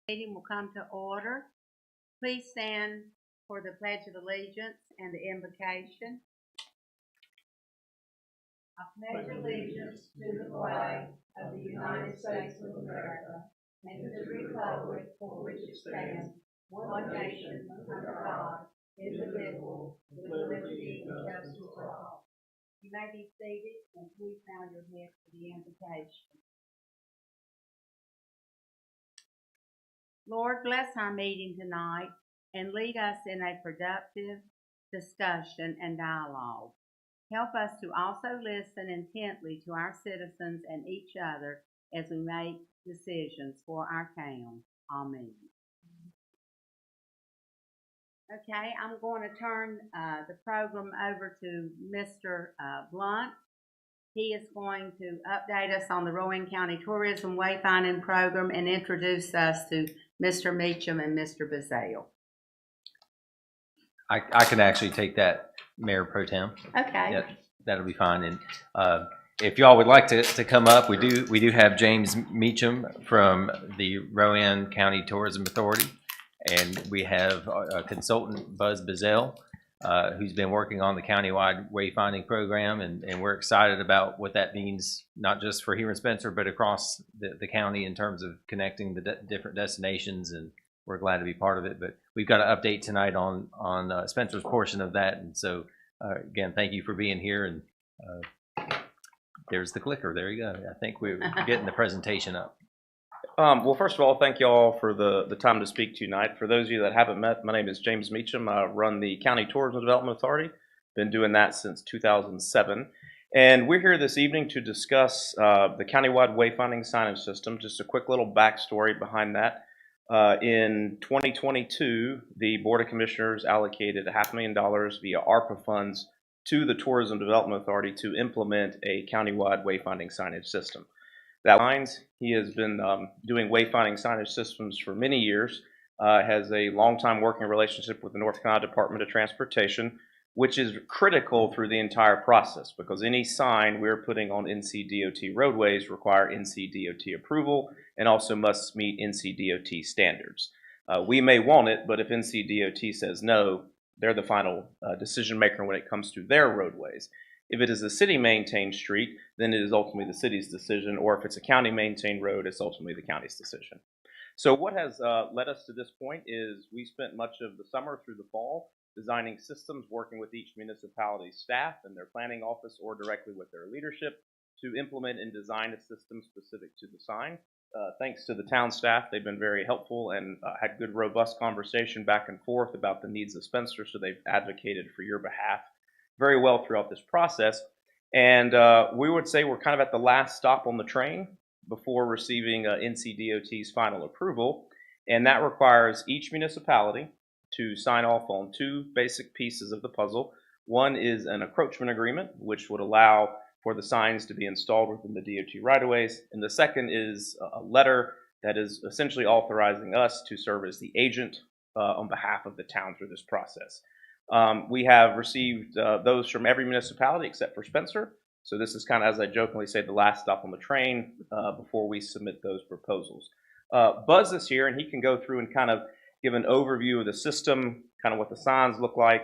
Meeting will come to order. Please stand for the Pledge of Allegiance and the invocation. I pledge allegiance to the flag of the United States of America and to the republic for which it stands, one nation under God, indivisible, with liberty and justice for all. You may be seated and please bow your head for the invocation. Lord, bless our meeting tonight and lead us in a productive discussion and dialogue. Help us to also listen intently to our citizens and each other as we make decisions for our town. Amen. Okay, I'm going to turn the program over to Mr. Blunt. He is going to update us on the Rowan County Tourism Wayfinding Program and introduce us to Mr. Meacham and Mr. Bazell. I can actually take that, Mayor Pro Tem. Okay. Yeah, that'll be fine. And if y'all would like to come up, we do have James Meacham from the Rowan County Tourism Authority, and we have a consultant, Buzz Bazell, who's been working on the countywide wayfinding program, and we're excited about what that means, not just for here in Spencer, but across the county in terms of connecting the different destinations, and we're glad to be part of it. But we've got an update tonight on Spencer's portion of that, and so again, thank you for being here, and there's the clicker. There you go. I think we're getting the presentation up. Well, first of all, thank you all for the time to speak tonight. For those of you that haven't met, my name is James Meacham. I run the County Tourism Development Authority. Been doing that since 2007. And we're here this evening to discuss the countywide wayfinding signage system. Just a quick little backstory behind that. In 2022, the Board of Commissioners allocated $500,000 via ARPA funds to the Tourism Development Authority to implement a countywide wayfinding signage system. That lines, he has been doing wayfinding signage systems for many years, has a long-time working relationship with the North Carolina Department of Transportation, which is critical through the entire process because any sign we're putting on NCDOT roadways require NCDOT approval and also must meet NCDOT standards. We may want it, but if NCDOT says no, they're the final decision maker when it comes to their roadways. If it is a city-maintained street, then it is ultimately the city's decision, or if it's a county-maintained road, it's ultimately the county's decision. So what has led us to this point is we spent much of the summer through the fall designing systems, working with each municipality's staff and their planning office or directly with their leadership to implement and design a system specific to the sign. Thanks to the town staff, they've been very helpful and had good, robust conversation back and forth about the needs of Spencer, so they've advocated for your behalf very well throughout this process. And we would say we're kind of at the last stop on the train before receiving NCDOT's final approval. And that requires each municipality to sign off on two basic pieces of the puzzle. One is an encroachment agreement, which would allow for the signs to be installed within the DOT right-of-ways. And the second is a letter that is essentially authorizing us to serve as the agent on behalf of the town through this process. We have received those from every municipality except for Spencer. So this is kind of, as I jokingly say, the last stop on the train before we submit those proposals. Buzz is here, and he can go through and kind of give an overview of the system, kind of what the signs look like.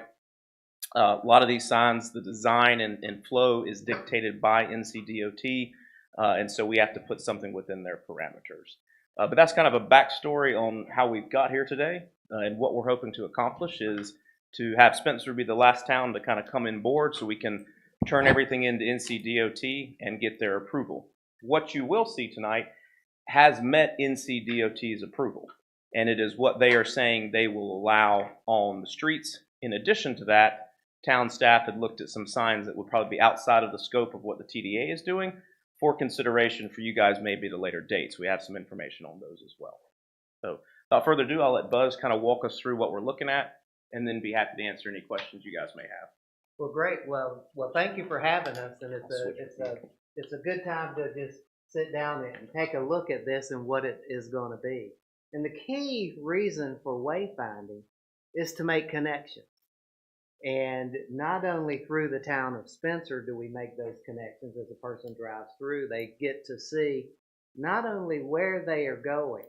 A lot of these signs, the design and flow is dictated by NCDOT, and so we have to put something within their parameters. But that's kind of a backstory on how we've got here today, and what we're hoping to accomplish is to have Spencer be the last town to kind of come in board so we can turn everything into NCDOT and get their approval. What you will see tonight has met NCDOT's approval, and it is what they are saying they will allow on the streets. In addition to that, town staff had looked at some signs that would probably be outside of the scope of what the TDA is doing for consideration for you guys maybe at a later date. So we have some information on those as well. So without further ado, I'll let Buzz kind of walk us through what we're looking at and then be happy to answer any questions you guys may have. Well, great. Well, thank you for having us, and it's a good time to just sit down and take a look at this and what it is going to be. And the key reason for wayfinding is to make connections. And not only through the town of Spencer do we make those connections as a person drives through, they get to see not only where they are going,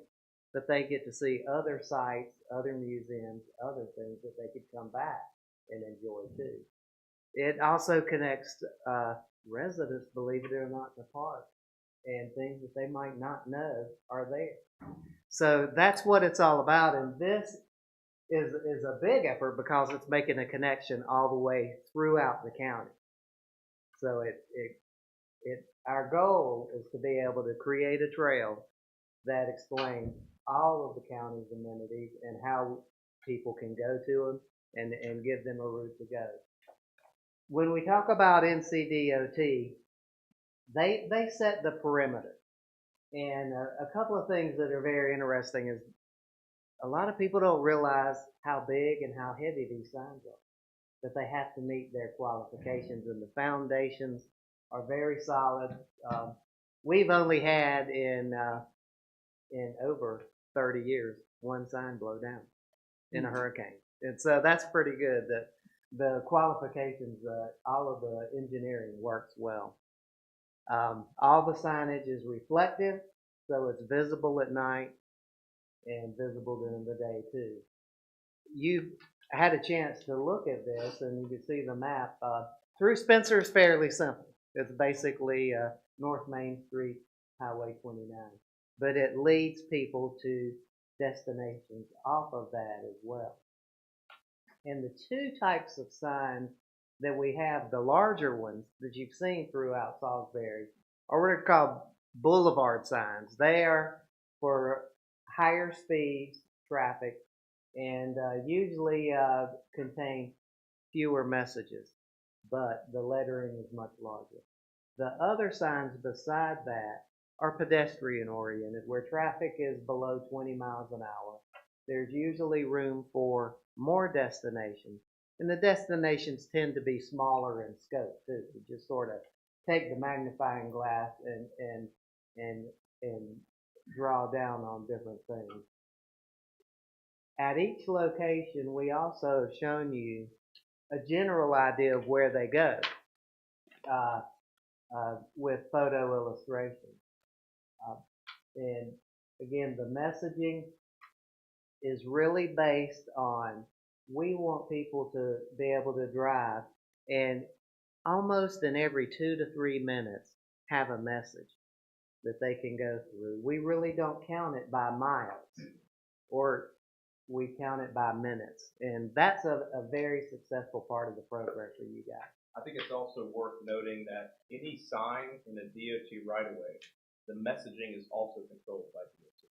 but they get to see other sites, other museums, other things that they could come back and enjoy too. It also connects residents, believe it or not, to parks and things that they might not know are there. So that's what it's all about, and this is a big effort because it's making a connection all the way throughout the county. So our goal is to be able to create a trail that explains all of the county's amenities and how people can go to them and give them a route to go. When we talk about NCDOT, they set the perimeter. And a couple of things that are very interesting is a lot of people don't realize how big and how heavy these signs are, that they have to meet their qualifications, and the foundations are very solid. We've only had in over 30 years one sign blow down in a hurricane, and so that's pretty good. That the qualifications, all of the engineering works well. All the signage is reflective, so it's visible at night and visible during the day too. You had a chance to look at this, and you can see the map. Through Spencer is fairly simple. It's basically North Main Street, Highway 29. But it leads people to destinations off of that as well. And the two types of signs that we have, the larger ones that you've seen throughout Salisbury, are what are called boulevard signs. They are for higher speeds, traffic, and usually contain fewer messages, but the lettering is much larger. The other signs beside that are pedestrian oriented, where traffic is below 20 miles an hour. There's usually room for more destinations, and the destinations tend to be smaller in scope too. You just sort of take the magnifying glass and draw down on different things. At each location, we also have shown you a general idea of where they go with photo illustrations. And again, the messaging is really based on, we want people to be able to drive and almost in every 2 to 3 minutes have a message that they can go through. We really don't count it by miles, or we count it by minutes. And that's a very successful part of the program for you guys. I think it's also worth noting that any sign in a DOT right-of-way, the messaging is also controlled by DOT.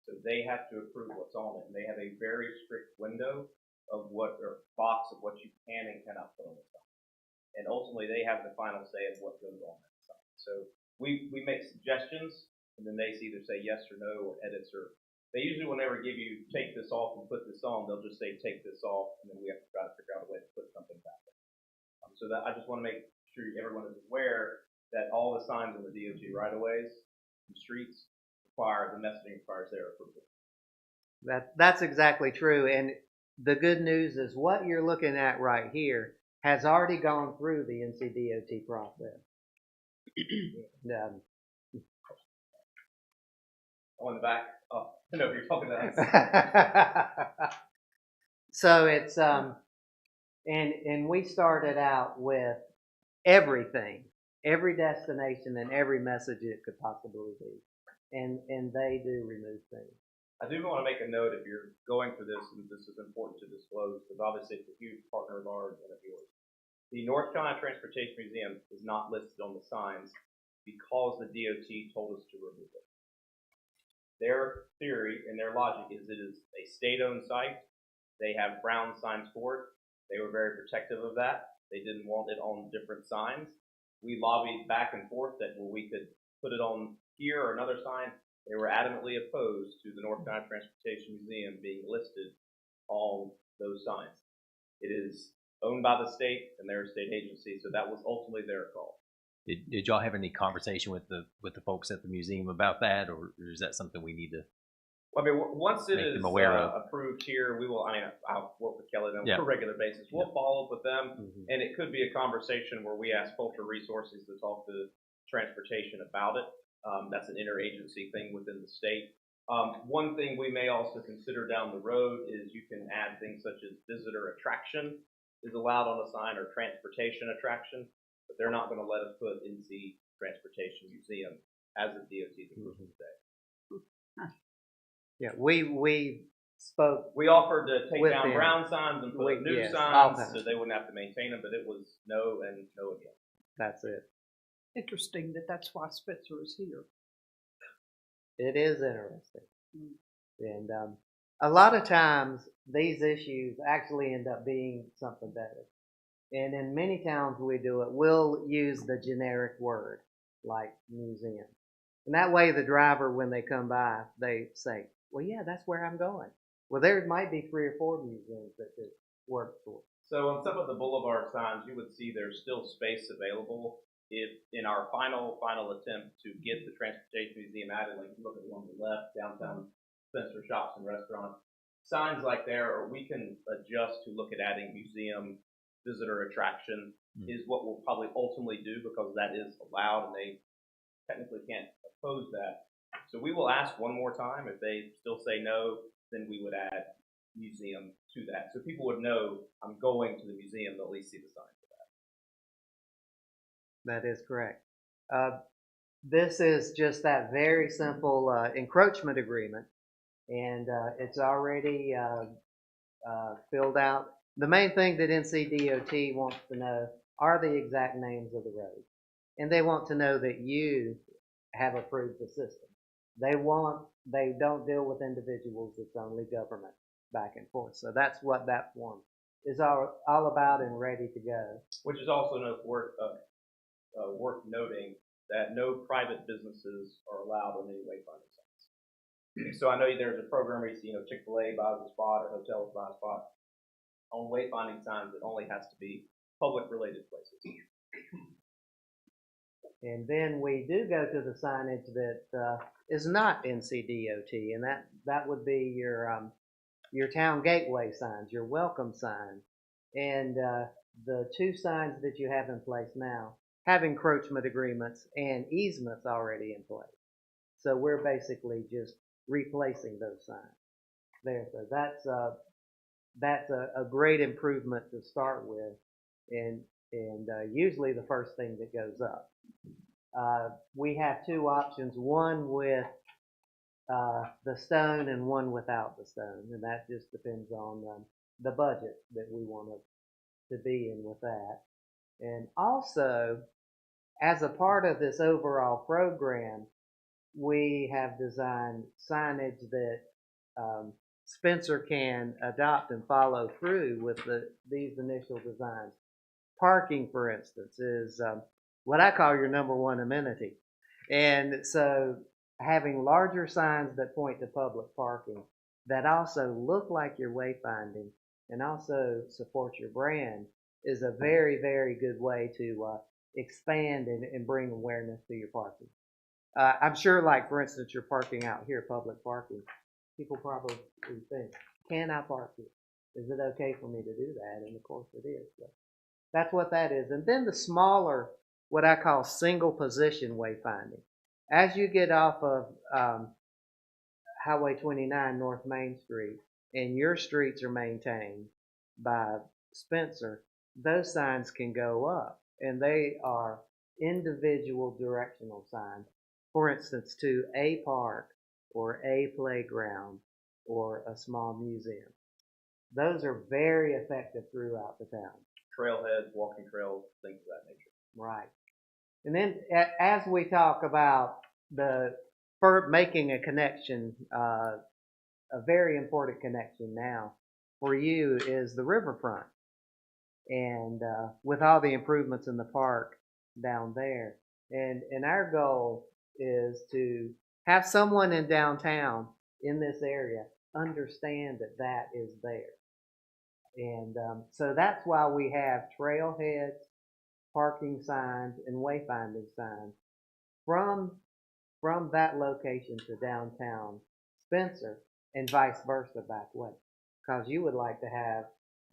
So they have to approve what's on it, and they have a very strict window of or box of what you can and cannot put on the sign. And ultimately, they have the final say of what goes on that sign. So we make suggestions, and then they either say yes or no, or edits, or they usually will never give you take this off and put this on. They'll just say take this off, and then we have to try to figure out a way to put something back in. So that I just want to make sure everyone is aware that all the signs in the DOT right-of-ways and streets require, the messaging requires their approval. That's exactly true. And the good news is what you're looking at right here has already gone through the NCDOT process. On the back, oh, no, you're talking to us. So it's and we started out with everything, every destination and every message it could possibly be, and they do remove things. I do want to make a note if you're going for this, and this is important to disclose because obviously it's a huge partner of ours and of yours. The North Carolina Transportation Museum is not listed on the signs because the DOT told us to remove it. Their theory and their logic is it is a state-owned site. They have brown signs for it. They were very protective of that. They didn't want it on different signs. We lobbied back and forth that we could put it on here or another sign. They were adamantly opposed to the North Carolina Transportation Museum being listed on those signs. It is owned by the state and they're a state agency, so that was ultimately their call. Did y'all have any conversation with the folks at the museum about that, or is that something we need to? Well, I mean, once it is of? approved here, we will. I mean, I'll work with Kelly on Yeah. a regular basis. We'll follow up with them, Mm-hmm. and it could be a conversation where we ask Culture Resources to talk to transportation about it. That's an interagency thing within the state. One thing we may also consider down the road is you can add things such as visitor attraction is allowed on a sign, or transportation attraction, but they're not going to let us put NC Transportation Museum as a DOT's approved today. Yeah, we spoke. We offered to take With down them. brown signs and put new Yes, signs okay. so they wouldn't have to maintain them, but it was no and no again. That's it. Interesting that that's why Spencer is here. It is interesting. Mm. And a lot of times these issues actually end up being something better. And in many towns we do it, we'll use the generic word like museum. And that way the driver, when they come by, they say, well, yeah, that's where I'm going. Well, there might be 3 or 4 museums that could work for. So on some of the boulevard signs, you would see there's still space available. If in our final attempt to get the transportation museum added, like you look at the one on the left, downtown Spencer Shops and Restaurants, signs like there, or we can adjust to look at adding museum visitor attraction is what we'll probably ultimately do, because that is allowed and they technically can't oppose that. So we will ask one more time. If they still say no, then we would add museum to that. So people would know I'm going to the museum, they'll at least see the sign for that. That is correct. This is just that very simple encroachment agreement, and it's already filled out. The main thing that NCDOT wants to know are the exact names of the roads, and they want to know that you have approved the system. They don't deal with individuals, it's only government back and forth. So that's what that form is all about and ready to go. Which is also worth noting that no private businesses are allowed on any wayfinding signs. So I know there's a program where you see, Chick-fil-A buys a spot or hotels buy a spot. On wayfinding signs, it only has to be public-related places. And then we do go to the signage that is not NCDOT, and that would be your town gateway signs, your welcome signs, and the 2 signs that you have in place now have encroachment agreements and easements already in place. So we're basically just replacing those signs there. So that's a great improvement to start with, and usually the first thing that goes up. We have 2 options, one with the stone and one without the stone, and that just depends on the budget that we want to be in with that. And also, as a part of this overall program, we have designed signage that Spencer can adopt and follow through with these initial designs. Parking, for instance, is what I call your number 1 amenity. And so having larger signs that point to public parking that also look like your wayfinding and also support your brand is a very, very good way to expand and bring awareness to your parking. I'm sure, like, for instance, you're parking out here, public parking. People probably think, can I park here? Is it okay for me to do that? And of course it is. So that's what that is. And then the smaller, what I call single position wayfinding. As you get off of Highway 29 North Main Street and your streets are maintained by Spencer, those signs can go up, and they are individual directional signs. For instance, to a park or a playground or a small museum. Those are very effective throughout the town. Trailheads, walking trails, things of that nature. Right. And then as we talk about making a connection, a very important connection now for you is the riverfront. And with all the improvements in the park down there. And our goal is to have someone in downtown in this area understand that that is there. And so that's why we have trailheads, parking signs, and wayfinding signs from that location to downtown Spencer and vice versa back way. Because you would like to have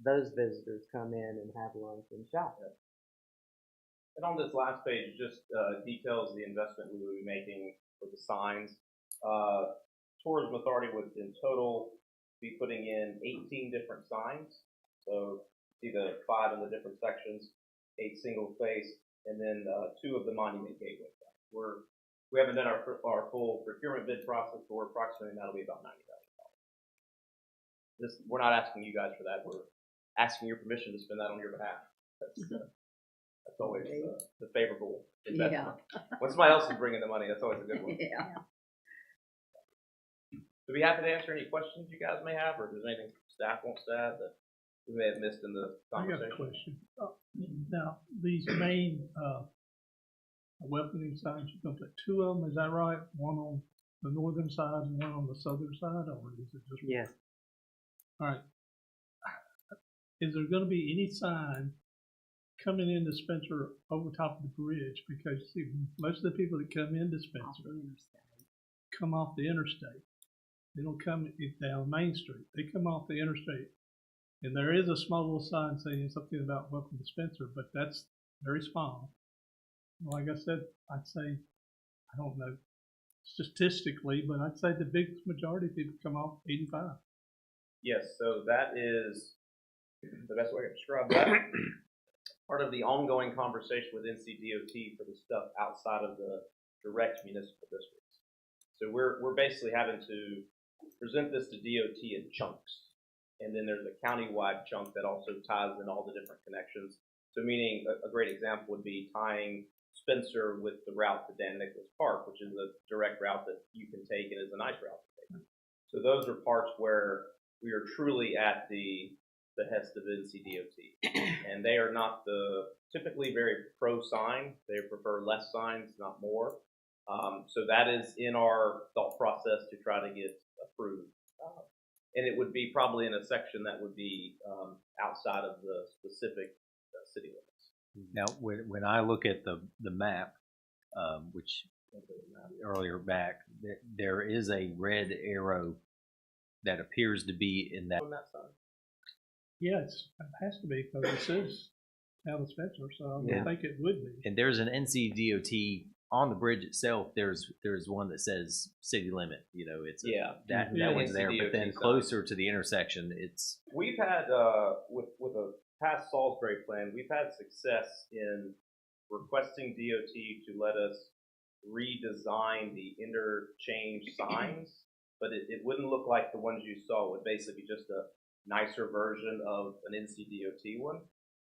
those visitors come in and have lunch and shop. And on this last page, just details the investment we will be making for the signs. Tourism Authority would in total be putting in 18 different signs. So see the 5 in the different sections, 8 single face, and then 2 of the monument gateway signs. We haven't done our full procurement bid process, but we're approximating that'll be about $90,000. We're not asking you guys for that. We're asking your permission to spend that on your behalf. That's always the favorable investment. When somebody else is bringing the money, that's always a good one. Yeah. So be happy to answer any questions you guys may have, or if there's anything staff wants to add that we may have missed in the I got conversation. a question. Now, these main welcoming signs, you're gonna put 2 of them, is that right? One on the northern side and one on the southern side, or is it just? Yes. All right. Is there gonna be any sign coming into Spencer over top of the bridge? Because see, most of the people that come into Spencer come off the interstate. They don't come down Main Street. They come off the interstate. And there is a small little sign saying something about welcome to Spencer, but that's very small. Like I said, I'd say, I don't know statistically, but I'd say the big majority of people come off 85. Yes, so that is the best way to describe that. Part of the ongoing conversation with NCDOT for the stuff outside of the direct municipal districts. So we're basically having to present this to DOT in chunks. And then there's a county-wide chunk that also ties in all the different connections. So meaning a great example would be tying Spencer with the route to Dan Nicholas Park, which is a direct route that you can take and is a nice route to take. So those are parts where we are truly at the behest of NCDOT. And they are not typically very pro-sign. They prefer less signs, not more. So that is in our thought process to try to get approved. And it would be probably in a section that would be outside of the specific city limits. Now, when I look at the map, which earlier back, there is a red arrow that appears to be in that. On that side. Yeah, it has to be because it says town of Spencer, so I would Yeah. think it would be. And there's an NCDOT on the bridge itself. There's one that says city limit. You know, it's that Yeah. one's there. But then NCDOT closer to the intersection, it's We've had, with a past Salisbury plan, we've had success in requesting DOT to let us redesign the interchange signs, but it wouldn't look like the ones you saw. It would basically be just a nicer version of an NCDOT one.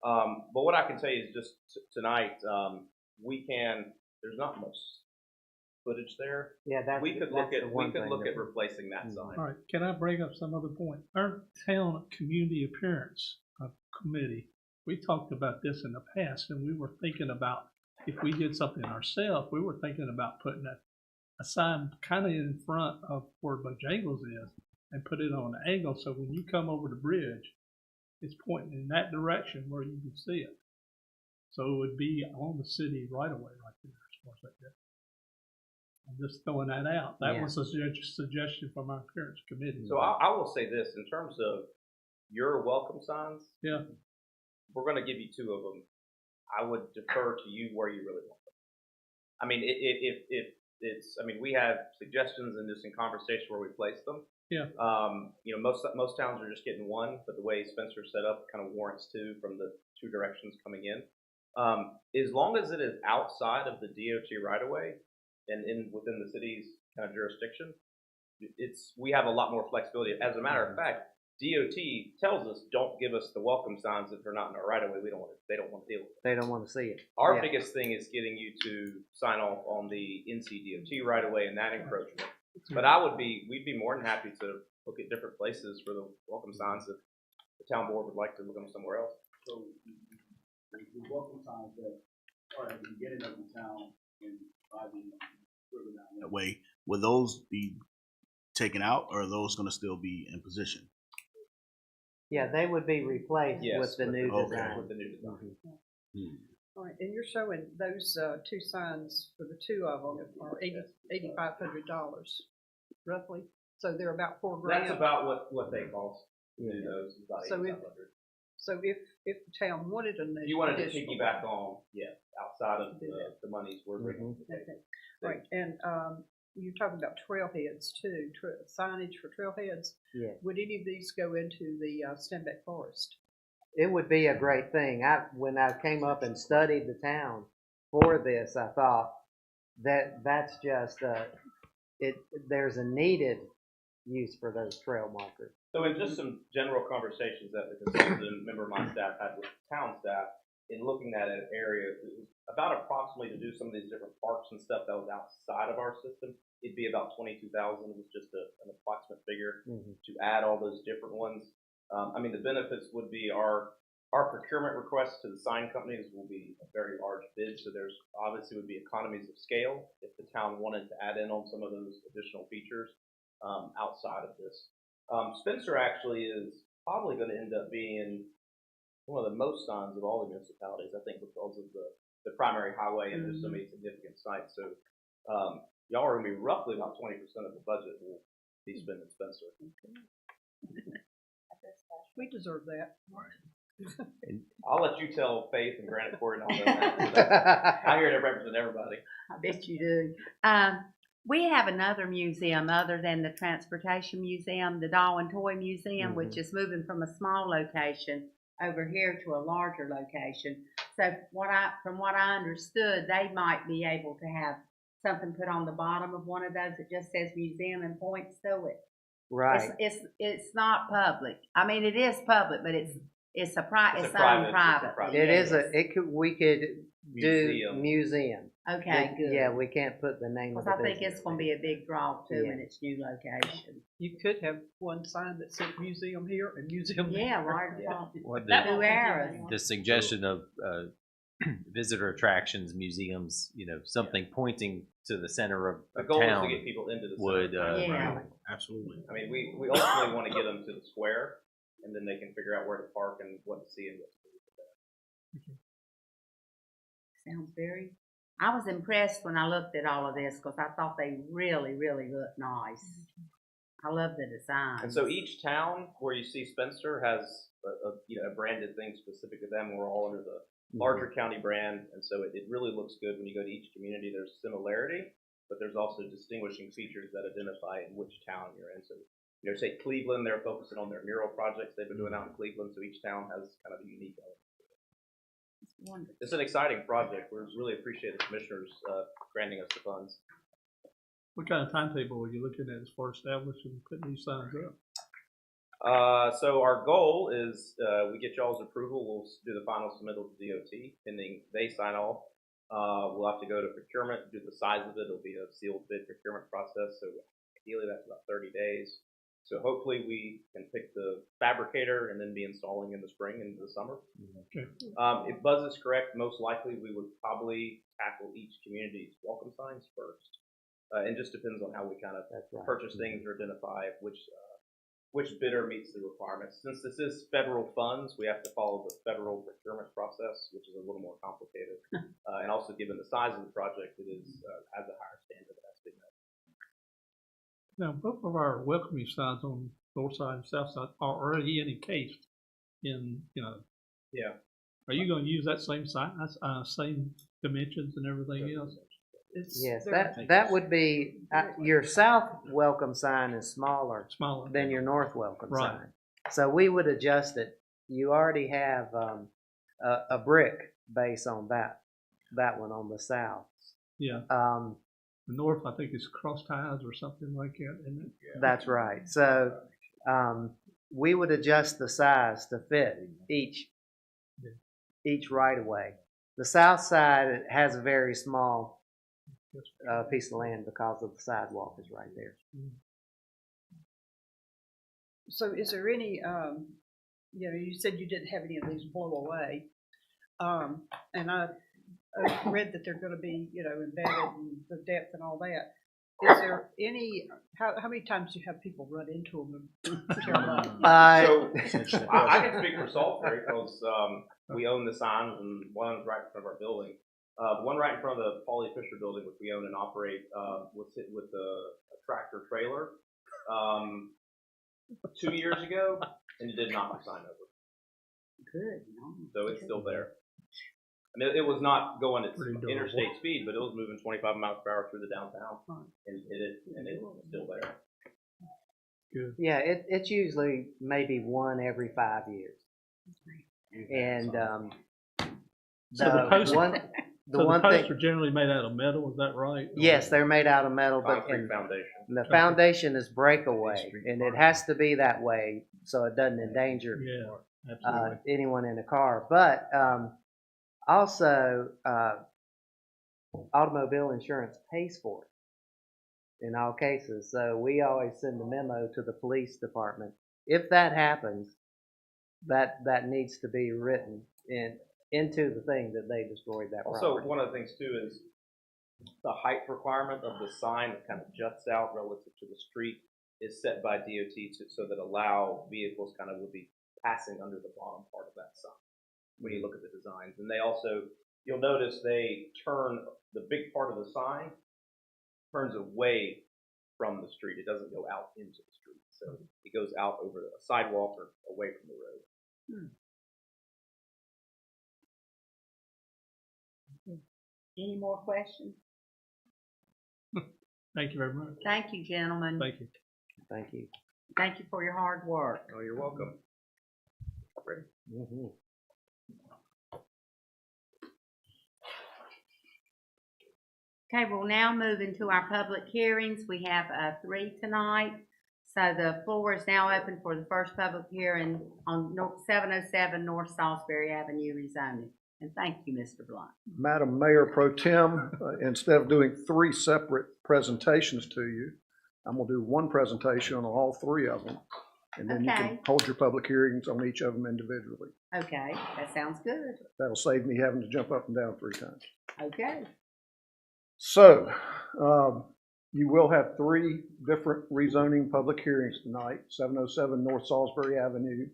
But what I can tell you is just tonight, there's not much footage there. Yeah, We could look at replacing that sign. All right, can I bring up some other point? Our town community appearance committee, we talked about this in the past, and we were thinking about if we did something ourselves, we were thinking about putting a sign kind of in front of where Bojangles is and put it on an angle so when you come over the bridge, it's pointing in that direction where you can see it. So it would be on the city right away right there as far as that goes. I'm just throwing that out. That was a suggestion from our appearance committee. So I will say this, in terms of your welcome signs, Yeah. we're going to give you 2 of them. I would defer to you where you really want them. I mean, we have suggestions and just in conversation where we place them. Yeah. Most towns are just getting 1, but the way Spencer's set up kind of warrants 2 from the 2 directions coming in. As long as it is outside of the DOT right of way and within the city's kind of jurisdiction, we have a lot more flexibility. As a matter of fact, DOT tells us don't give us the welcome signs if they're not in our right of way. They don't want to deal with it. They don't want to see it. Our biggest thing is getting you to sign off on the NCDOT right of way and that encroachment. But we'd be more than happy to look at different places for the welcome signs if the town board would like to look them somewhere else. So the welcome signs that are at the beginning of the town and driving further down that way, will those be taken out or are those going to still be in position? Yeah, they would be replaced with the new design. With the new design. All right, and you're showing those 2 signs for the 2 of them are $8,500 roughly. So they're about $4,000. That's about what they cost to do those. About So if- 8,500. So if the town wanted a new, If you wanted to additional- piggyback on, outside of the monies we're bringing to the table. Okay, right, and you're talking about trailheads too, signage for trailheads. Yeah. Would any of these go into the Stenbeck Forest? It would be a great thing. When I came up and studied the town for this, I thought that's just there's a needed use for those trail markers. So in just some general conversations that the consultant and member of my staff had with town staff in looking at an area, it was about approximately to do some of these different parks and stuff that was outside of our system, it'd be about 22,000 was just an approximate figure to add all those different ones. I mean, the benefits would be our procurement requests to the sign companies will be a very large bid, so there's obviously would be economies of scale if the town wanted to add in on some of those additional features outside of this. Spencer actually is probably going to end up being one of the most signs of all the municipalities, I think, because of the primary highway and there's so many significant sites. So y'all are going to be roughly about 20% of the budget will be spent in Spencer. We deserve that. And I'll let you tell Faith and Granite Court and all that. I hear it represent everybody. I bet you do. We have another museum other than the Transportation Museum, the Doll and Toy Museum, which is moving from a small location over here to a larger location. So from what I understood, they might be able to have something put on the bottom of one of those that just says museum and points to it. Right. It's not public. I mean, it is public, but it's owned privately. It is we could do museum. Okay, good. Yeah, we can't put the name of Because the I think business. it's going to be a big draw too Yeah. in its new location. You could have one sign that said museum here and museum there. Yeah, right. Well, New eras. the suggestion of visitor attractions, museums, something pointing to the center of The goal is to town get people into the would, center. Yeah. Absolutely. I mean, we ultimately want to get them to the square, and then they can figure out where to park and what to see and what to do. Sounds very. I was impressed when I looked at all of this because I thought they really, really looked nice. I love the design. And so each town where you see Spencer has a branded thing specific to them. We're all under the larger county brand, and so it really looks good when you go to each community. There's similarity, but there's also distinguishing features that identify in which town you're in. So, say Cleveland, they're focusing on their mural projects they've been doing out in Cleveland, so each town has kind of a unique element. Wonderful. It's an exciting project. We really appreciate the commissioners granting us the funds. What kind of timetable are you looking at as far as establishing putting these signs up? So our goal is we get y'all's approval. We'll do the final submittal to DOT, pending they sign off. We'll have to go to procurement, do the size of it. It'll be a sealed bid procurement process. So ideally that's about 30 days. So hopefully we can pick the fabricator and then be installing in the spring and the summer. Okay. If Buzz is correct, most likely we would probably tackle each community's welcome signs first. It just depends on how we kind of purchase things or identify which bidder meets the requirements. Since this is federal funds, we have to follow the federal procurement process, which is a little more complicated. And also given the size of the project, it is has a higher standard that has to be met. Now, both of our welcoming signs on north side and south side are already encased in, Yeah. Are you going to use that same size, same dimensions and everything else? Yes, that would be your south welcome sign is smaller Smaller. than your north welcome Right. sign. So we would adjust it. You already have a brick base on that one on the south. Yeah. The north, I think, is cross ties or something like that, isn't it? That's right. So we would adjust the size to fit each right of way. The south side has a very small piece of land because of the sidewalk is right there. So is there any, you said you didn't have any of these blow away. And I read that they're going to be, embedded in the depth and all that. Is there any, how many times do you have people run into them and tear them up? So I can speak for Salisbury because we own the signs and one's right in front of our building. One right in front of the Paulie Fisher building, which we own and operate, was hit with a tractor trailer 2 years ago, and it did not sign over. Good. So it's still there. I mean, it was not going at Pretty doable. interstate speed, but it was moving 25 miles per hour through the downtown, Right. and it's still there. Good. Yeah, it's usually maybe one every 5 years. And So the posts- one, So the the one posts thing, are generally made out of metal, is that right? yes, they're made out of metal, but Concrete and foundation. the foundation is breakaway, and it has to be that way so it doesn't endanger Yeah, absolutely. anyone in the car. But also, automobile insurance pays for it in all cases. So we always send a memo to the police department. If that happens, that needs to be written into the thing that they destroyed that property. Also, one of the things too is the height requirement of the sign that kind of juts out relative to the street is set by DOT so that allow vehicles kind of would be passing under the bottom part of that sign when you look at the designs. And they also, you'll notice they turn the big part of the sign turns away from the street. It doesn't go out into the street. So it goes out over a sidewalk or away from the road. Any more questions? Thank you very much. Thank you, gentlemen. Thank you. Thank you. Thank you for your hard work. Oh, you're welcome. Mhm. Okay, we'll now move into our public hearings. We have 3 tonight. So the floor is now open for the first public hearing on 707 North Salisbury Avenue rezoning. And thank you, Mr. Blunt. Madam Mayor Pro Tem, instead of doing 3 separate presentations to you, I'm going to do one presentation on all 3 of them. And then you Okay. can hold your public hearings on each of them individually. Okay, that sounds good. That'll save me having to jump up and down 3 times. Okay. So, you will have 3 different rezoning public hearings tonight. 707 North Salisbury Avenue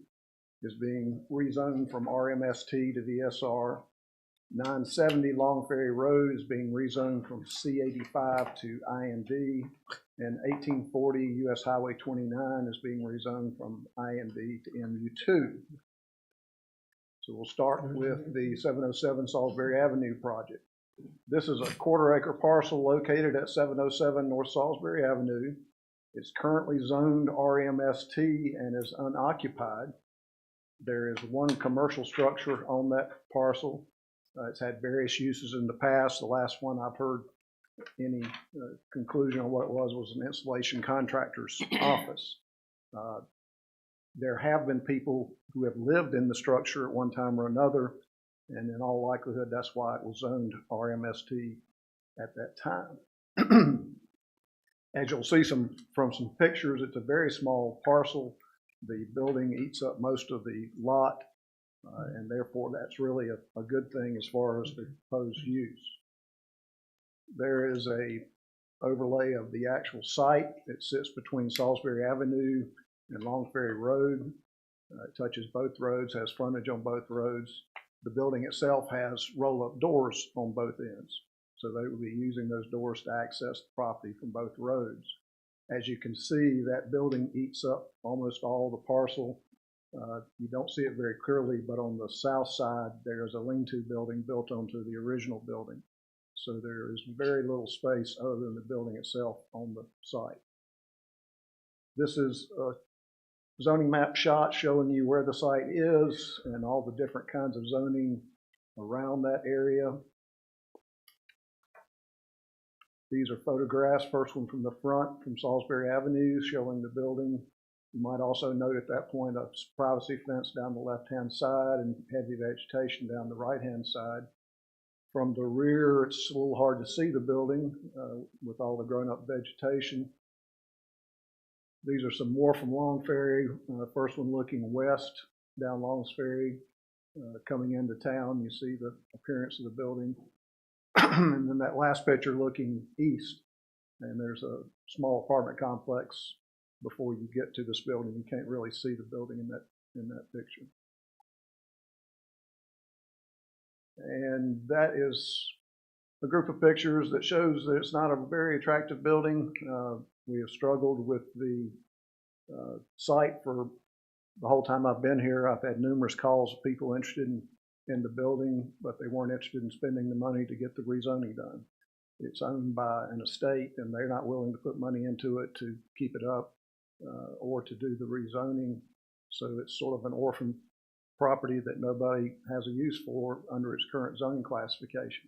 is being rezoned from RMST to VSR. 970 Long Ferry Road is being rezoned from C85 to IND. And 1840 US Highway 29 is being rezoned from IND to MU2. So we'll start with the 707 Salisbury Avenue project. This is a 1/4 acre parcel located at 707 North Salisbury Avenue. It's currently zoned RMST and is unoccupied. There is one commercial structure on that parcel. It's had various uses in the past. The last one I've heard any conclusion on what it was an installation contractor's office. There have been people who have lived in the structure at one time or another, and in all likelihood, that's why it was zoned RMST at that time. As you'll see from some pictures, it's a very small parcel. The building eats up most of the lot, and therefore that's really a good thing as far as the proposed use. There is a overlay of the actual site. It sits between Salisbury Avenue and Long Ferry Road. It touches both roads, has frontage on both roads. The building itself has roll-up doors on both ends. So they will be using those doors to access the property from both roads. As you can see, that building eats up almost all the parcel. You don't see it very clearly, but on the south side, there's a lean-to building built onto the original building. So there is very little space other than the building itself on the site. This is a zoning map shot showing you where the site is and all the different kinds of zoning around that area. These are photographs, first one from the front from Salisbury Avenue showing the building. You might also note at that point a privacy fence down the left-hand side and heavy vegetation down the right-hand side. From the rear, it's a little hard to see the building with all the grown-up vegetation. These are some more from Long Ferry. First one looking west down Longs Ferry, coming into town. You see the appearance of the building. And then that last picture looking east, and there's a small apartment complex before you get to this building. You can't really see the building in that picture. And that is a group of pictures that shows that it's not a very attractive building. We have struggled with the site for the whole time I've been here. I've had numerous calls of people interested in in the building, but they weren't interested in spending the money to get the rezoning done. It's owned by an estate, and they're not willing to put money into it to keep it up or to do the rezoning. So it's sort of an orphan property that nobody has a use for under its current zoning classification.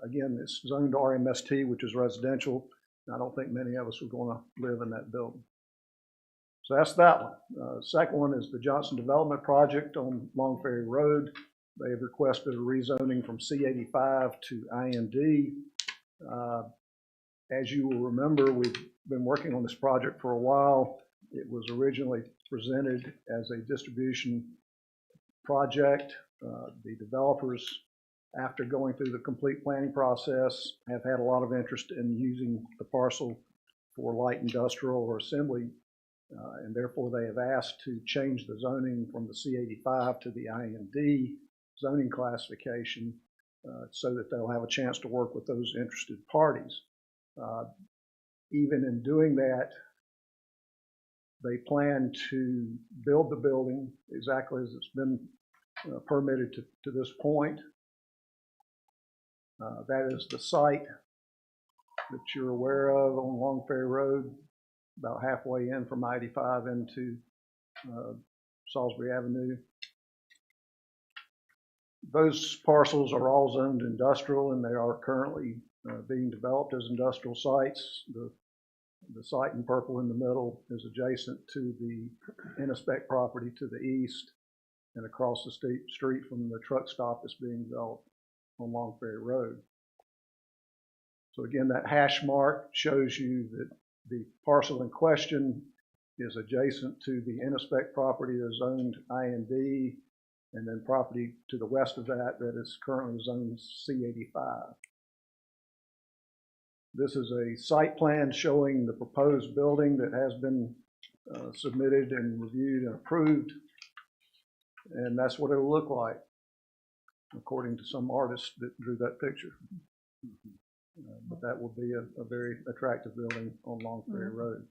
Again, it's zoned RMST, which is residential. I don't think many of us are going to live in that building. So that's that one. Second one is the Johnson Development Project on Long Ferry Road. They have requested a rezoning from C85 to IND. As you will remember, we've been working on this project for a while. It was originally presented as a distribution project. The developers, after going through the complete planning process, have had a lot of interest in using the parcel for light industrial or assembly, and therefore they have asked to change the zoning from the C85 to the IND zoning classification so that they'll have a chance to work with those interested parties. Even in doing that, they plan to build the building exactly as it's been permitted to this point. That is the site that you're aware of on Long Ferry Road, about halfway in from I-85 into Salisbury Avenue. Those parcels are all zoned industrial, and they are currently being developed as industrial sites. The site in purple in the middle is adjacent to the Innospec property to the east, and across the street from the truck stop is being developed on Long Ferry Road. So again, that hash mark shows you that the parcel in question is adjacent to the Innospec property that is zoned IND, and then property to the west of that is currently zoned C85. This is a site plan showing the proposed building that has been submitted and reviewed and approved, and that's what it'll look like, according to some artist that drew that picture. But that will be a very attractive building on Long Ferry Road.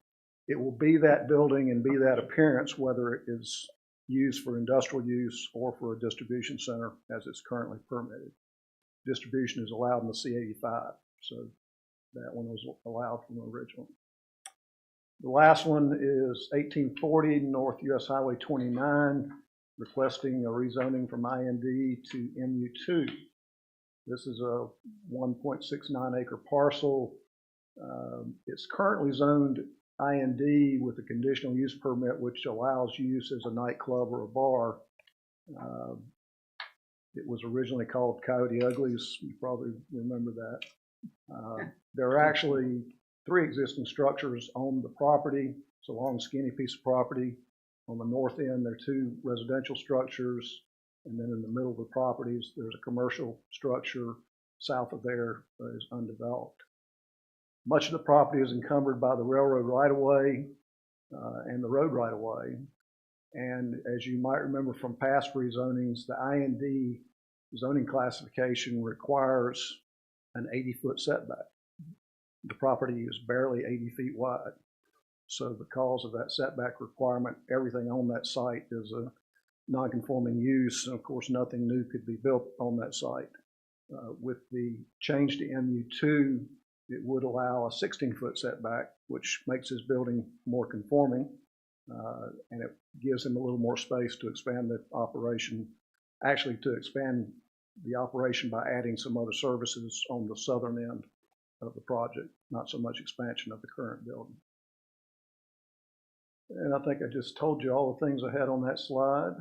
It will be that building and be that appearance, whether it is used for industrial use or for a distribution center as it's currently permitted. Distribution is allowed in the C85, so that one was allowed from the original. The last one is 1840 North US Highway 29, requesting a rezoning from IND to MU2. This is a 1.69 acre parcel. It's currently zoned IND with a conditional use permit, which allows use as a nightclub or a bar. It was originally called Coyote Ugly's. You probably remember that. There are actually 3 existing structures on the property. It's a long, skinny piece of property. On the north end, there are 2 residential structures. And then in the middle of the properties, there's a commercial structure. South of there is undeveloped. Much of the property is encumbered by the railroad right-of-way and the road right-of-way. And as you might remember from past rezonings, the IND zoning classification requires an 80-foot setback. The property is barely 80 feet wide. So because of that setback requirement, everything on that site is a non-conforming use, and of course nothing new could be built on that site. With the change to MU2, it would allow a 16-foot setback, which makes this building more conforming, and it gives them a little more space to expand the operation, actually to expand the operation by adding some other services on the southern end of the project, not so much expansion of the current building. And I think I just told you all the things I had on that slide.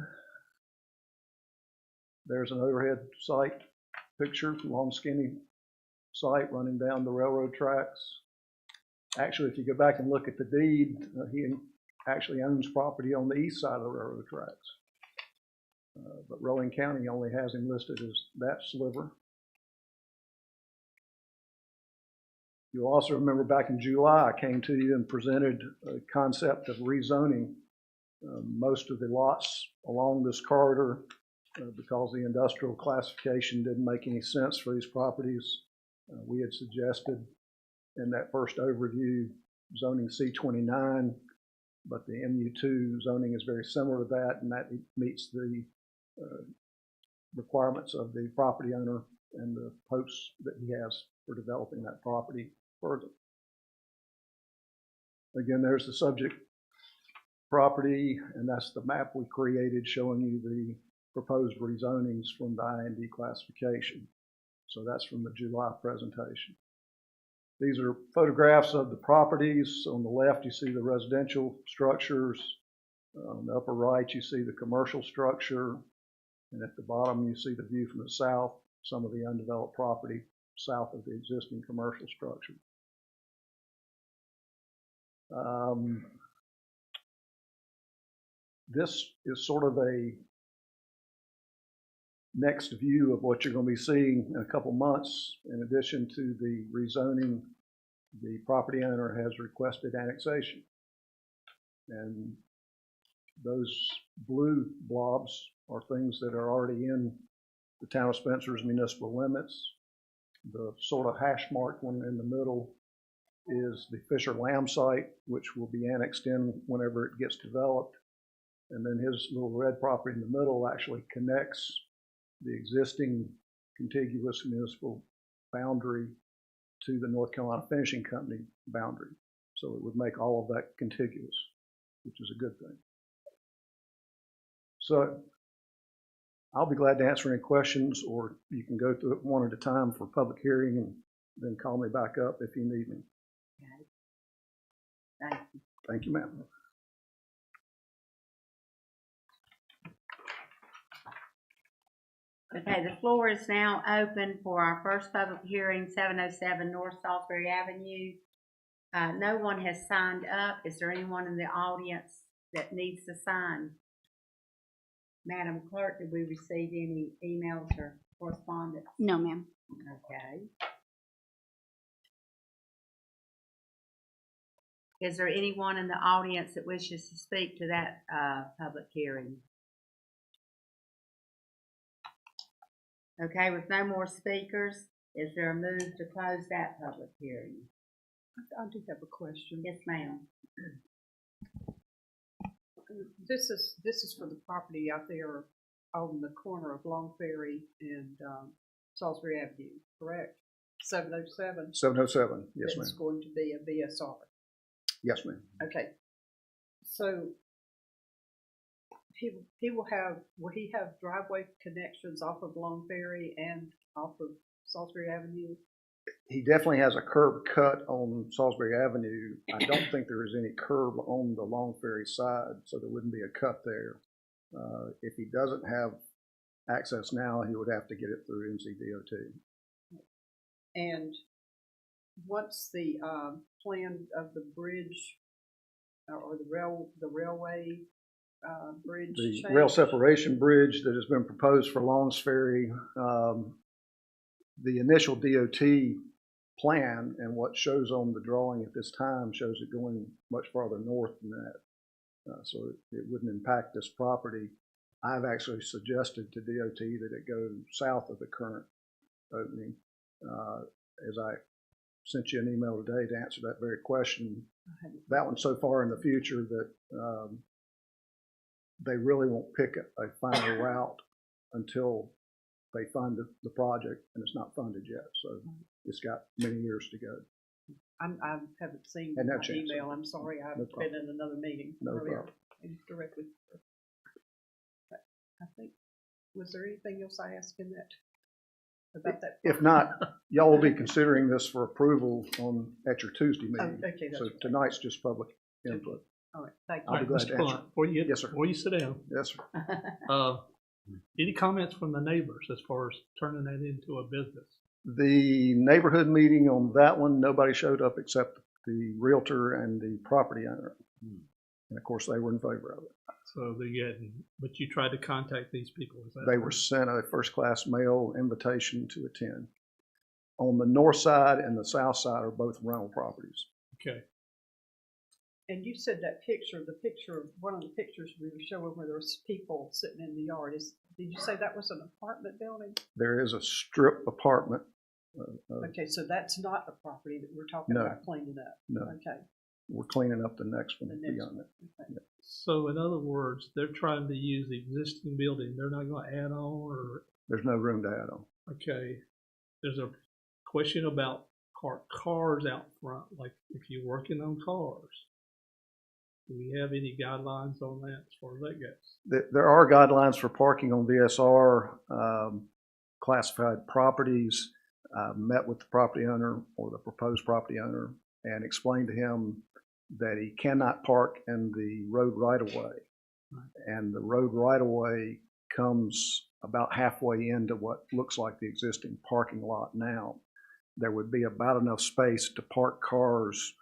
There's an overhead site picture, long skinny site running down the railroad tracks. Actually, if you go back and look at the deed, he actually owns property on the east side of the railroad tracks. But Rowan County only has him listed as that sliver. You'll also remember back in July, I came to you and presented a concept of rezoning most of the lots along this corridor because the industrial classification didn't make any sense for these properties. We had suggested in that first overview zoning C29, but the MU2 zoning is very similar to that, and that meets the requirements of the property owner and the hopes that he has for developing that property further. Again, there's the subject property, and that's the map we created showing you the proposed rezonings from the IND classification. So that's from the July presentation. These are photographs of the properties. On the left, you see the residential structures. On the upper right, you see the commercial structure. And at the bottom, you see the view from the south, some of the undeveloped property south of the existing commercial structure. This is sort of a next view of what you're going to be seeing in a couple months. In addition to the rezoning, the property owner has requested annexation. And those blue blobs are things that are already in the town of Spencer's municipal limits. The sort of hash marked one in the middle is the Fisher Lamb site, which will be annexed in whenever it gets developed. And then his little red property in the middle actually connects the existing contiguous municipal boundary to the North Carolina Finishing Company boundary. So it would make all of that contiguous, which is a good thing. So I'll be glad to answer any questions, or you can go through it one at a time for public hearing and then call me back up if you need me. Thank you. Thank you, ma'am. Okay, the floor is now open for our first public hearing, 707 North Salisbury Avenue. No one has signed up. Is there anyone in the audience that needs to sign? Madam Clerk, did we receive any emails or correspondence? No, ma'am. Okay. Is there anyone in the audience that wishes to speak to that public hearing? Okay, with no more speakers, is there a move to close that public hearing? I do have a question. Yes, ma'am. This is for the property out there on the corner of Long Ferry and Salisbury Avenue, correct? 707? 707, yes, It's ma'am. going to be a VSR. Yes, ma'am. Okay. So will he have driveway connections off of Long Ferry and off of Salisbury Avenue? He definitely has a curb cut on Salisbury Avenue. I don't think there is any curb on the Long Ferry side, so there wouldn't be a cut there. If he doesn't have access now, he would have to get it through NCDOT. And what's the plan of the bridge or the railway bridge The change? rail separation bridge that has been proposed for Longs Ferry, the initial DOT plan and what shows on the drawing at this time shows it going much farther north than that. So it wouldn't impact this property. I've actually suggested to DOT that it go south of the current opening. As I sent you an email today to answer that very question, that one's so far in the future that they really won't pick a final route until they fund the project, and it's not funded yet. So it's got many years to go. I haven't seen And no my chance. email. I'm sorry. I've No been in another meeting No earlier. problem. Directly. I think, was there anything else I asked in that? About that? If not, y'all will be considering this for approval at your Tuesday Oh, meeting. okay, that's So right. tonight's just public input. All right, thank I'll you. be glad Mr. to answer. Blunt, Yes, sir. before you sit down, Yes, sir. any comments from the neighbors as far as turning that into a business? The neighborhood meeting on that one, nobody showed up except the realtor and the property owner. And of course, they were in favor of it. So but you tried to contact these people, is that? They were sent a first-class mail invitation to attend. On the north side and the south side are both rental properties. Okay. And you said that one of the pictures we were showing where there was people sitting in the yard. Did you say that was an apartment building? There is a strip apartment. Okay, so that's not a property that we're talking No. about cleaning up. No, Okay. we're cleaning up the next one The next beyond one. that. Okay. So in other words, they're trying to use the existing building. They're not going to add on or There's no room to add on. Okay, there's a question about parked cars out front, like if you're working on cars. Do we have any guidelines on that as far as that goes? There are guidelines for parking on VSR classified properties. Met with the property owner or the proposed property owner and explained to him that he cannot park in the road right-of-way. And the road right-of-way comes about halfway into what looks like the existing parking lot now. There would be about enough space to park cars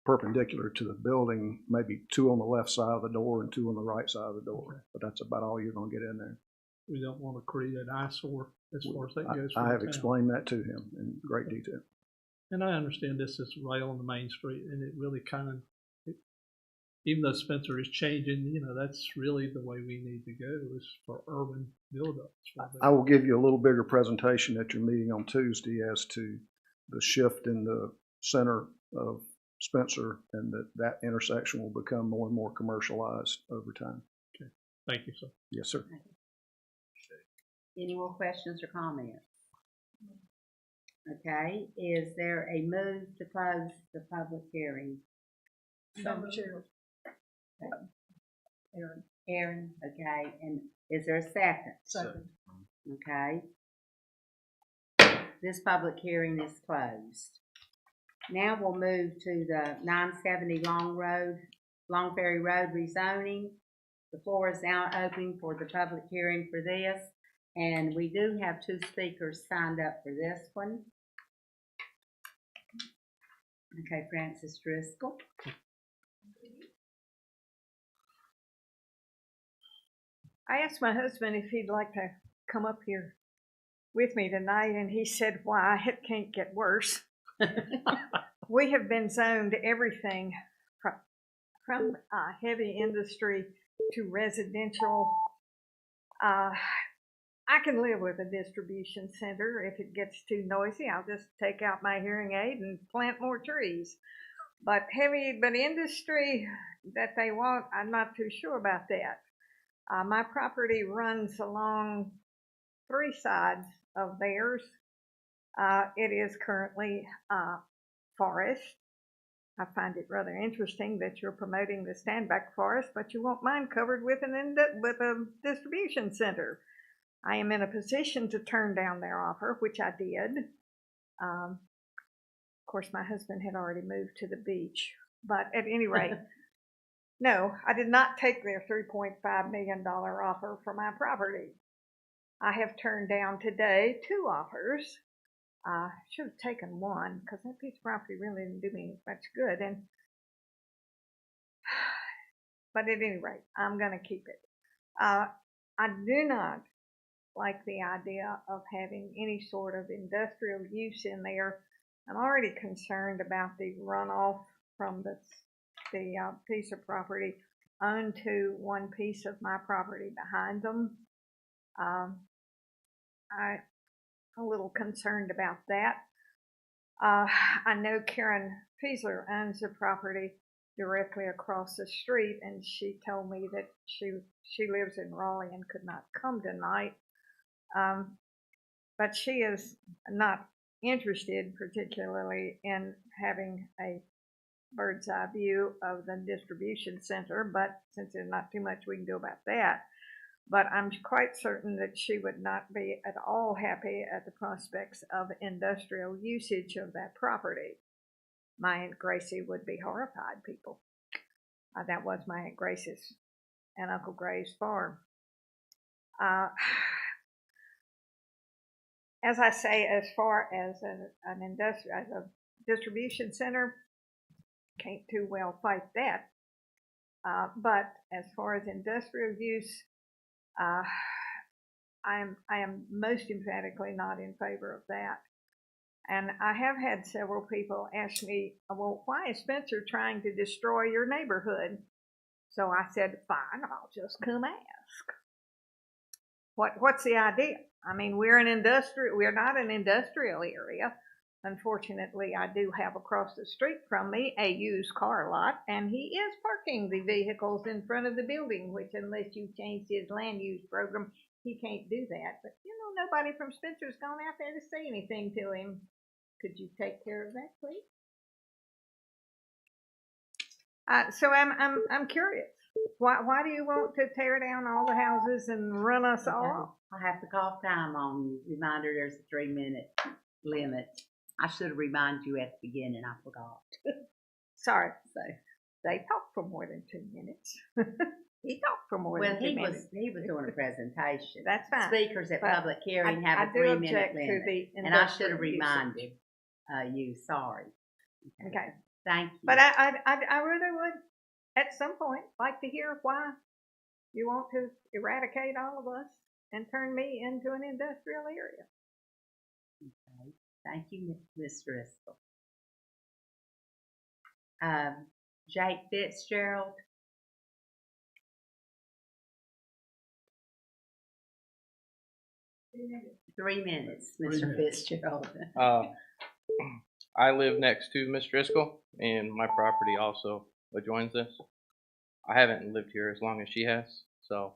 perpendicular to the building, maybe 2 on the left side of the door and 2 on the right side of the door. But that's about all you're going to get in there. We don't want to create an eyesore as far as that goes. I have explained that to him in great detail. And I understand this is right on the main street, and it really kind of, even though Spencer is changing, you know, that's really the way we need to go is for urban buildups. I will give you a little bigger presentation at your meeting on Tuesday as to the shift in the center of Spencer and that intersection will become more and more commercialized over time. Okay, thank you, sir. Yes, sir. Any more questions or comments? Okay, is there a move to close the public hearing? Madam Chair. Aaron, okay, and is there a second? Second. Okay. This public hearing is closed. Now we'll move to the 970 Long Ferry Road rezoning. The floor is now open for the public hearing for this, and we do have 2 speakers signed up for this one. Okay, Francis Driscoll. I asked my husband if he'd like to come up here with me tonight, and he said, why, it can't get worse. We have been zoned everything from heavy industry to residential. I can live with a distribution center. If it gets too noisy, I'll just take out my hearing aid and plant more trees. But industry that they want, I'm not too sure about that. My property runs along 3 sides of theirs. It is currently forest. I find it rather interesting that you're promoting the standback forest, but you want mine covered with a distribution center. I am in a position to turn down their offer, which I did. Of course, my husband had already moved to the beach, but at any rate, no, I did not take their $3.5 million offer for my property. I have turned down today 2 offers. I should have taken one because that piece of property really didn't do me much good. But at any rate, I'm going to keep it. I do not like the idea of having any sort of industrial use in there. I'm already concerned about the runoff from the piece of property onto one piece of my property behind them. I'm a little concerned about that. I know Karen Fiesler owns the property directly across the street, and she told me that she lives in Raleigh and could not come tonight. But she is not interested particularly in having a bird's eye view of the distribution center, but since there's not too much we can do about that. But I'm quite certain that she would not be at all happy at the prospects of industrial usage of that property. My Aunt Gracie would be horrified, people. That was my Aunt Gracie's and Uncle Gray's farm. As I say, as far as as a distribution center, can't too well fight that. But as far as industrial use, I am most emphatically not in favor of that. And I have had several people ask me, well, why is Spencer trying to destroy your neighborhood? So I said, fine, I'll just come ask. What's the idea? I mean, we're not an industrial area. Unfortunately, I do have across the street from me a used car lot, and he is parking the vehicles in front of the building, which unless you change his land use program, he can't do that. But, nobody from Spencer's gone out there to say anything to him. Could you take care of that, please? So I'm curious. Why do you want to tear down all the houses and run us all off? I have to call time on you. Reminder, there's a 3-minute limit. I should have reminded you at the beginning. I forgot. Sorry to say, they talked for more than 2 minutes. He talked for more Well, than 2 minutes. he was doing a presentation. That's fine. Speakers at But public hearing have I a do 3-minute object to limit. the And I should industrial have uses. reminded you. Sorry. Okay. Thank you. But I really would, at some point, like to hear why you want to eradicate all of us and turn me into an industrial area. Okay. Thank you, Ms. Driscoll. Jake Fitzgerald. Three minutes, Mr. Fitzgerald. I live next to Miss Driscoll, and my property also adjoins this. I haven't lived here as long as she has, so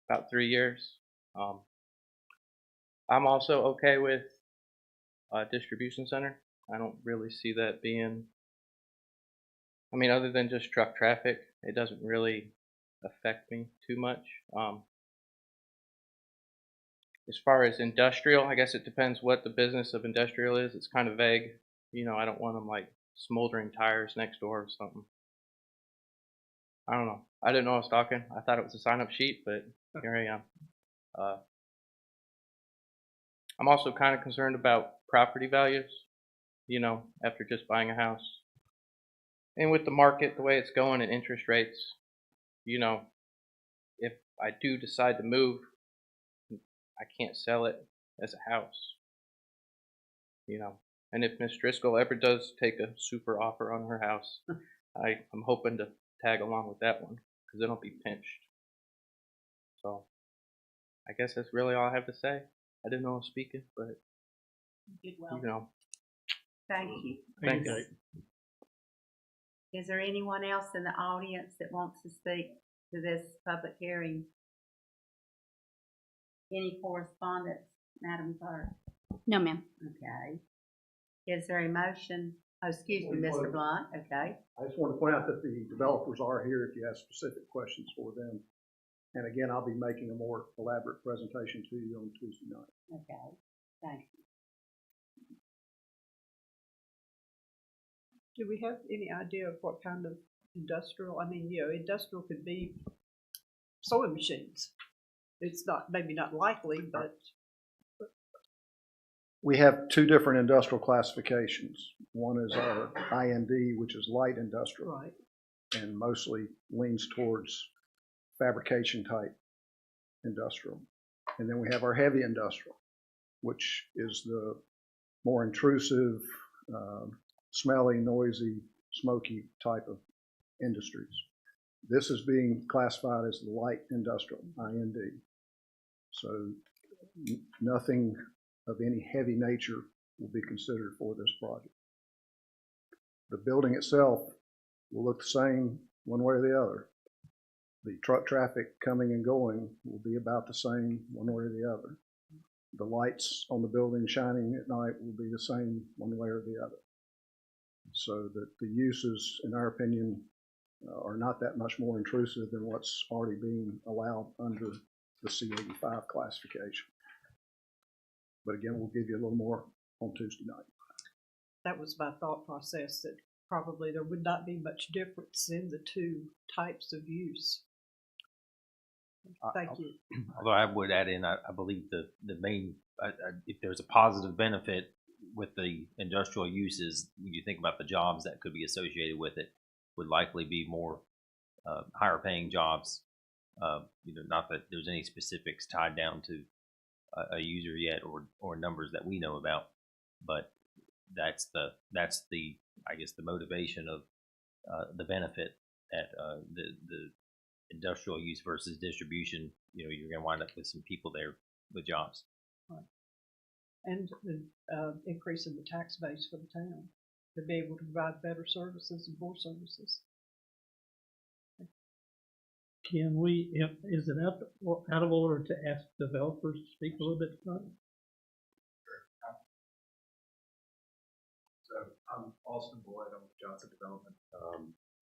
about 3 years. I'm also okay with a distribution center. I don't really see that being, other than just truck traffic, it doesn't really affect me too much. As far as industrial, I guess it depends what the business of industrial is. It's kind of vague. I don't want them like smoldering tires next door or something. I don't know. I didn't know I was talking. I thought it was a sign-up sheet, but here I am. I'm also kind of concerned about property values, after just buying a house. And with the market, the way it's going and interest rates, if I do decide to move, I can't sell it as a house, And if Miss Driscoll ever does take a super offer on her house, I'm hoping to tag along with that one because it'll be pinched. So I guess that's really all I have to say. I didn't know I was speaking, but Thank you. Thank you. Is there anyone else in the audience that wants to speak to this public hearing? Any correspondence, Madam Clerk? No, ma'am. Okay. Is there a motion? Oh, excuse me, Mr. Blunt. Okay. I just want to point out that the developers are here if you have specific questions for them. And again, I'll be making a more elaborate presentation to you on Tuesday night. Okay. Thank you. Do we have any idea of what kind of industrial? Industrial could be sewing machines. It's not, maybe not likely, but. We have two different industrial classifications. One is our IND, which is light industrial. Right. And mostly leans towards fabrication type industrial. And then we have our heavy industrial, which is the more intrusive, smelly, noisy, smoky type of industries. This is being classified as the light industrial, IND. So nothing of any heavy nature will be considered for this project. The building itself will look the same one way or the other. The truck traffic coming and going will be about the same one way or the other. The lights on the building shining at night will be the same one way or the other. So that the uses, in our opinion, are not that much more intrusive than what's already being allowed under the C85 classification. But again, we'll give you a little more on Tuesday night. That was my thought process, that probably there would not be much difference in the two types of use. Thank you. Although I would add in, I believe the main, if there's a positive benefit with the industrial uses, when you think about the jobs that could be associated with it, would likely be more higher paying jobs. Not that there's any specifics tied down to a user yet or numbers that we know about, but that's the I guess the motivation of the benefit at the industrial use versus distribution. You're going to wind up with some people there with jobs. Right. And the increase in the tax base for the town to be able to provide better services and more services. Can we, is it out of order to ask developers to speak a little bit tonight? So I'm Austin Boyd, I'm with Johnson Development.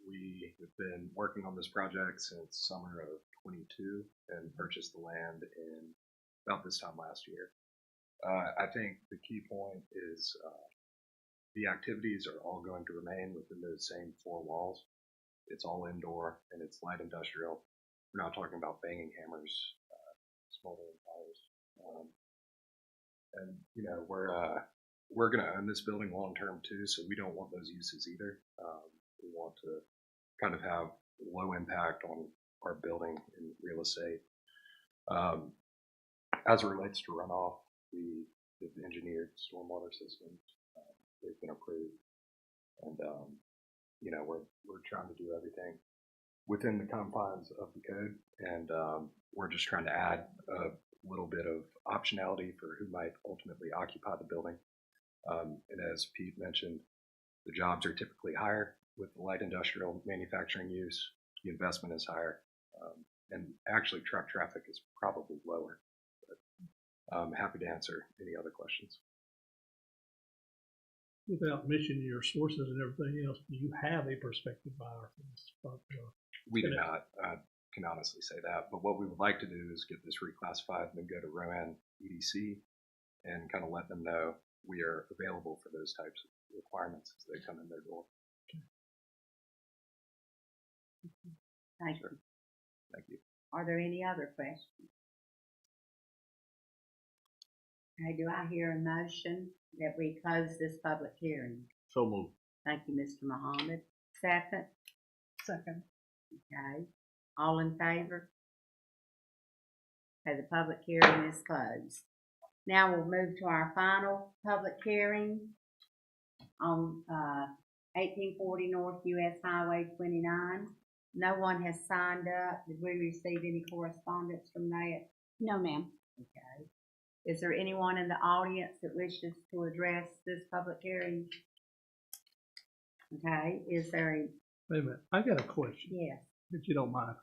We have been working on this project since summer of '22 and purchased the land in about this time last year. I think the key point is the activities are all going to remain within those same four walls. It's all indoor and it's light industrial. We're not talking about banging hammers, smoldering fires. And you know, we're going to own this building long term too, so we don't want those uses either. We want to kind of have low impact on our building and real estate. As it relates to runoff, we've engineered stormwater systems. They've been approved, and you know, we're trying to do everything within the confines of the code, and we're just trying to add a little bit of optionality for who might ultimately occupy the building. And as Pete mentioned, the jobs are typically higher with the light industrial manufacturing use. The investment is higher, and actually truck traffic is probably lower. But I'm happy to answer any other questions. Without mentioning your sources and everything else, do you have a prospective buyer for this property? We do not. I can honestly say that. But what we would like to do is get this reclassified and then go to Rowan EDC and kind of let them know we are available for those types of requirements as they come in their door. Thank you. Thank you. Are there any other questions? Okay, do I hear a motion that we close this public hearing? So moved. Thank you, Mr. Muhammad. Second? Second. Okay. All in favor? Okay, the public hearing is closed. Now we'll move to our final public hearing on 1840 North US Highway 29. No one has signed up. Did we receive any correspondence from that? No, ma'am. Okay. Is there anyone in the audience that wishes to address this public hearing? Okay, is there a, Wait a minute, I got a question, yes, if you don't mind.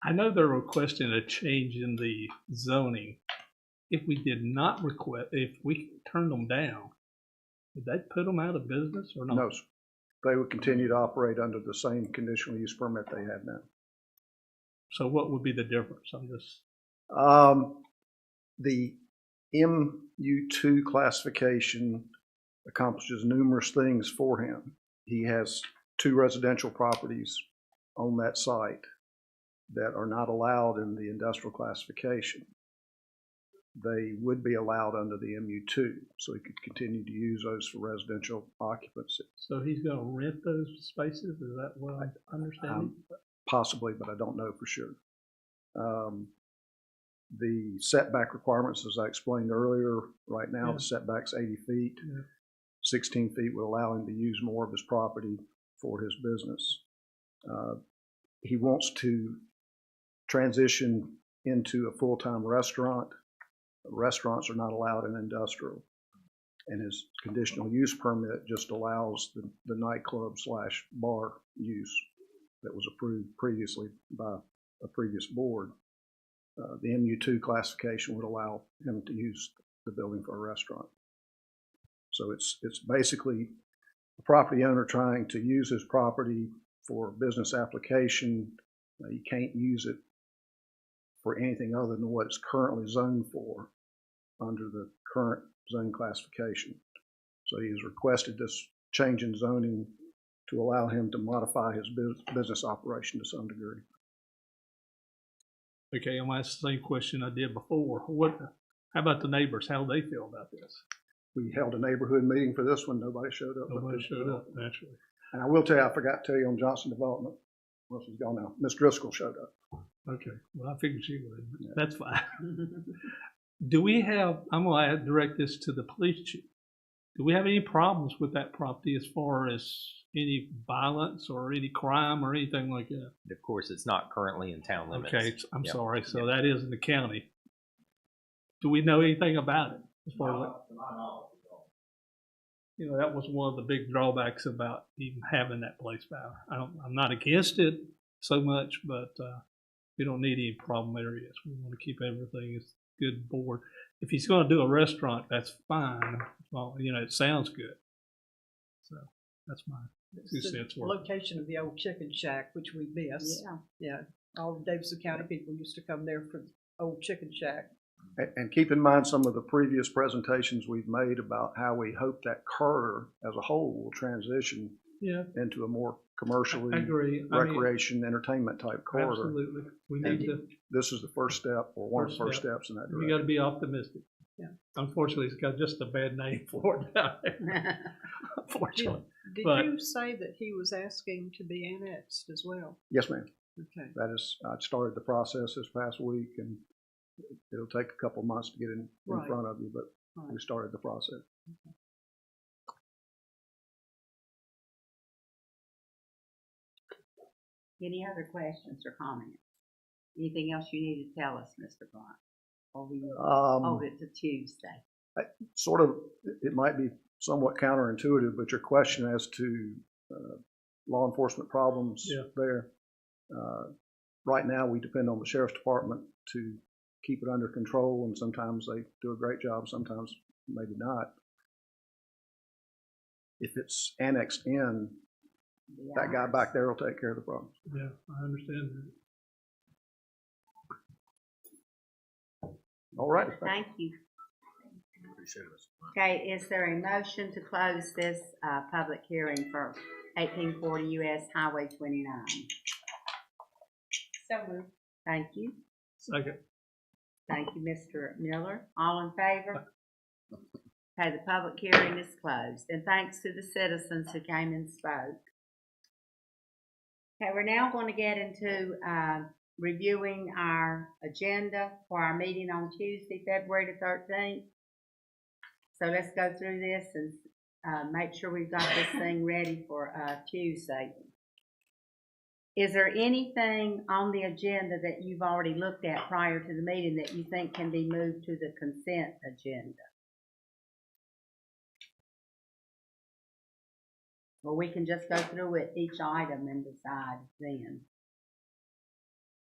I know they're requesting a change in the zoning. If we did not request, if we turned them down, would that put them out of business or not? No, sir. They would continue to operate under the same conditional use permit they have now. So what would be the difference? I'm just, The MU2 classification accomplishes numerous things for him. He has 2 residential properties on that site that are not allowed in the industrial classification. They would be allowed under the MU2, so he could continue to use those for residential occupancy. so he's gonna rent those spaces, is that what I understand? Possibly, but I don't know for sure. The setback requirements, as I explained earlier, right now Yeah. the setback's 80 feet. Yeah. 16 feet would allow him to use more of his property for his business. He wants to transition into a full-time restaurant. Restaurants are not allowed in industrial. And his conditional use permit just allows the nightclub / bar use that was approved previously by a previous board. The MU2 classification would allow him to use the building for a restaurant. So it's basically a property owner trying to use his property for business application. You can't use it for anything other than what it's currently zoned for under the current zone classification. So he has requested this change in zoning to allow him to modify his business operation to some degree. Okay, I'm gonna ask the same question I did before. How about the neighbors? How do they feel about this? We held a neighborhood meeting for this one. Nobody showed up. Nobody showed up, naturally. And I will tell you, I forgot to tell you on Johnson Development, well, she's gone now, Miss Driscoll showed up. Okay, well, I figured she would. That's fine. Do we have, I'm gonna direct this to the police chief. Do we have any problems with that property as far as any violence or any crime or anything like that? Of course, it's not currently in town limits. Okay, I'm Yep. sorry, so that is in the county. Do we know anything about it? As far as, you know, that was one of the big drawbacks about even having that police power. I'm not against it, so much, but we don't need any problem areas. We want to keep everything as good board. If he's going to do a restaurant, that's fine. Well, it sounds good. So that's my 2 It's the cents worth. location of the old chicken shack, which we miss. Yeah, all the Davidson County people used to come there for the old chicken shack. And keep in mind some of the previous presentations we've made about how we hope that corridor as a whole will transition Yeah, into a more I commercially agree. recreation, entertainment type corridor. Absolutely. We need to. This is the first step, or one of the First first steps in that We direction. got to be optimistic. Yeah. Unfortunately, it's got just a bad name for it down there. Unfortunately. Did But- you say that he was asking to be annexed as well? Yes, ma'am. Okay. That is, I started the process this past week, and it'll take a couple months to get in Right. front of you, but Right. we started the process. Any other questions or comments? Anything else you need to tell us, Mr. Blunt? Or we hold it to Tuesday? Sort of, it might be somewhat counterintuitive, but your question as to law enforcement problems Yeah. there. Right now, we depend on the sheriff's department to keep it under control, and sometimes they do a great job, sometimes maybe not. If it's annexed in, that guy back there will take care of the problem. Yeah, I understand that. All right. Thank you. Appreciate it. Okay, is there a motion to close this public hearing for 1840 US Highway 29? So moved. Thank you. Second. Thank you, Mr. Miller. All in favor? Okay, the public hearing is closed, and thanks to the citizens who came and spoke. Okay, we're now going to get into reviewing our agenda for our meeting on Tuesday, February the 13th. So let's go through this and make sure we've got this thing ready for Tuesday. Is there anything on the agenda that you've already looked at prior to the meeting that you think can be moved to the consent agenda? Or we can just go through it each item and decide then.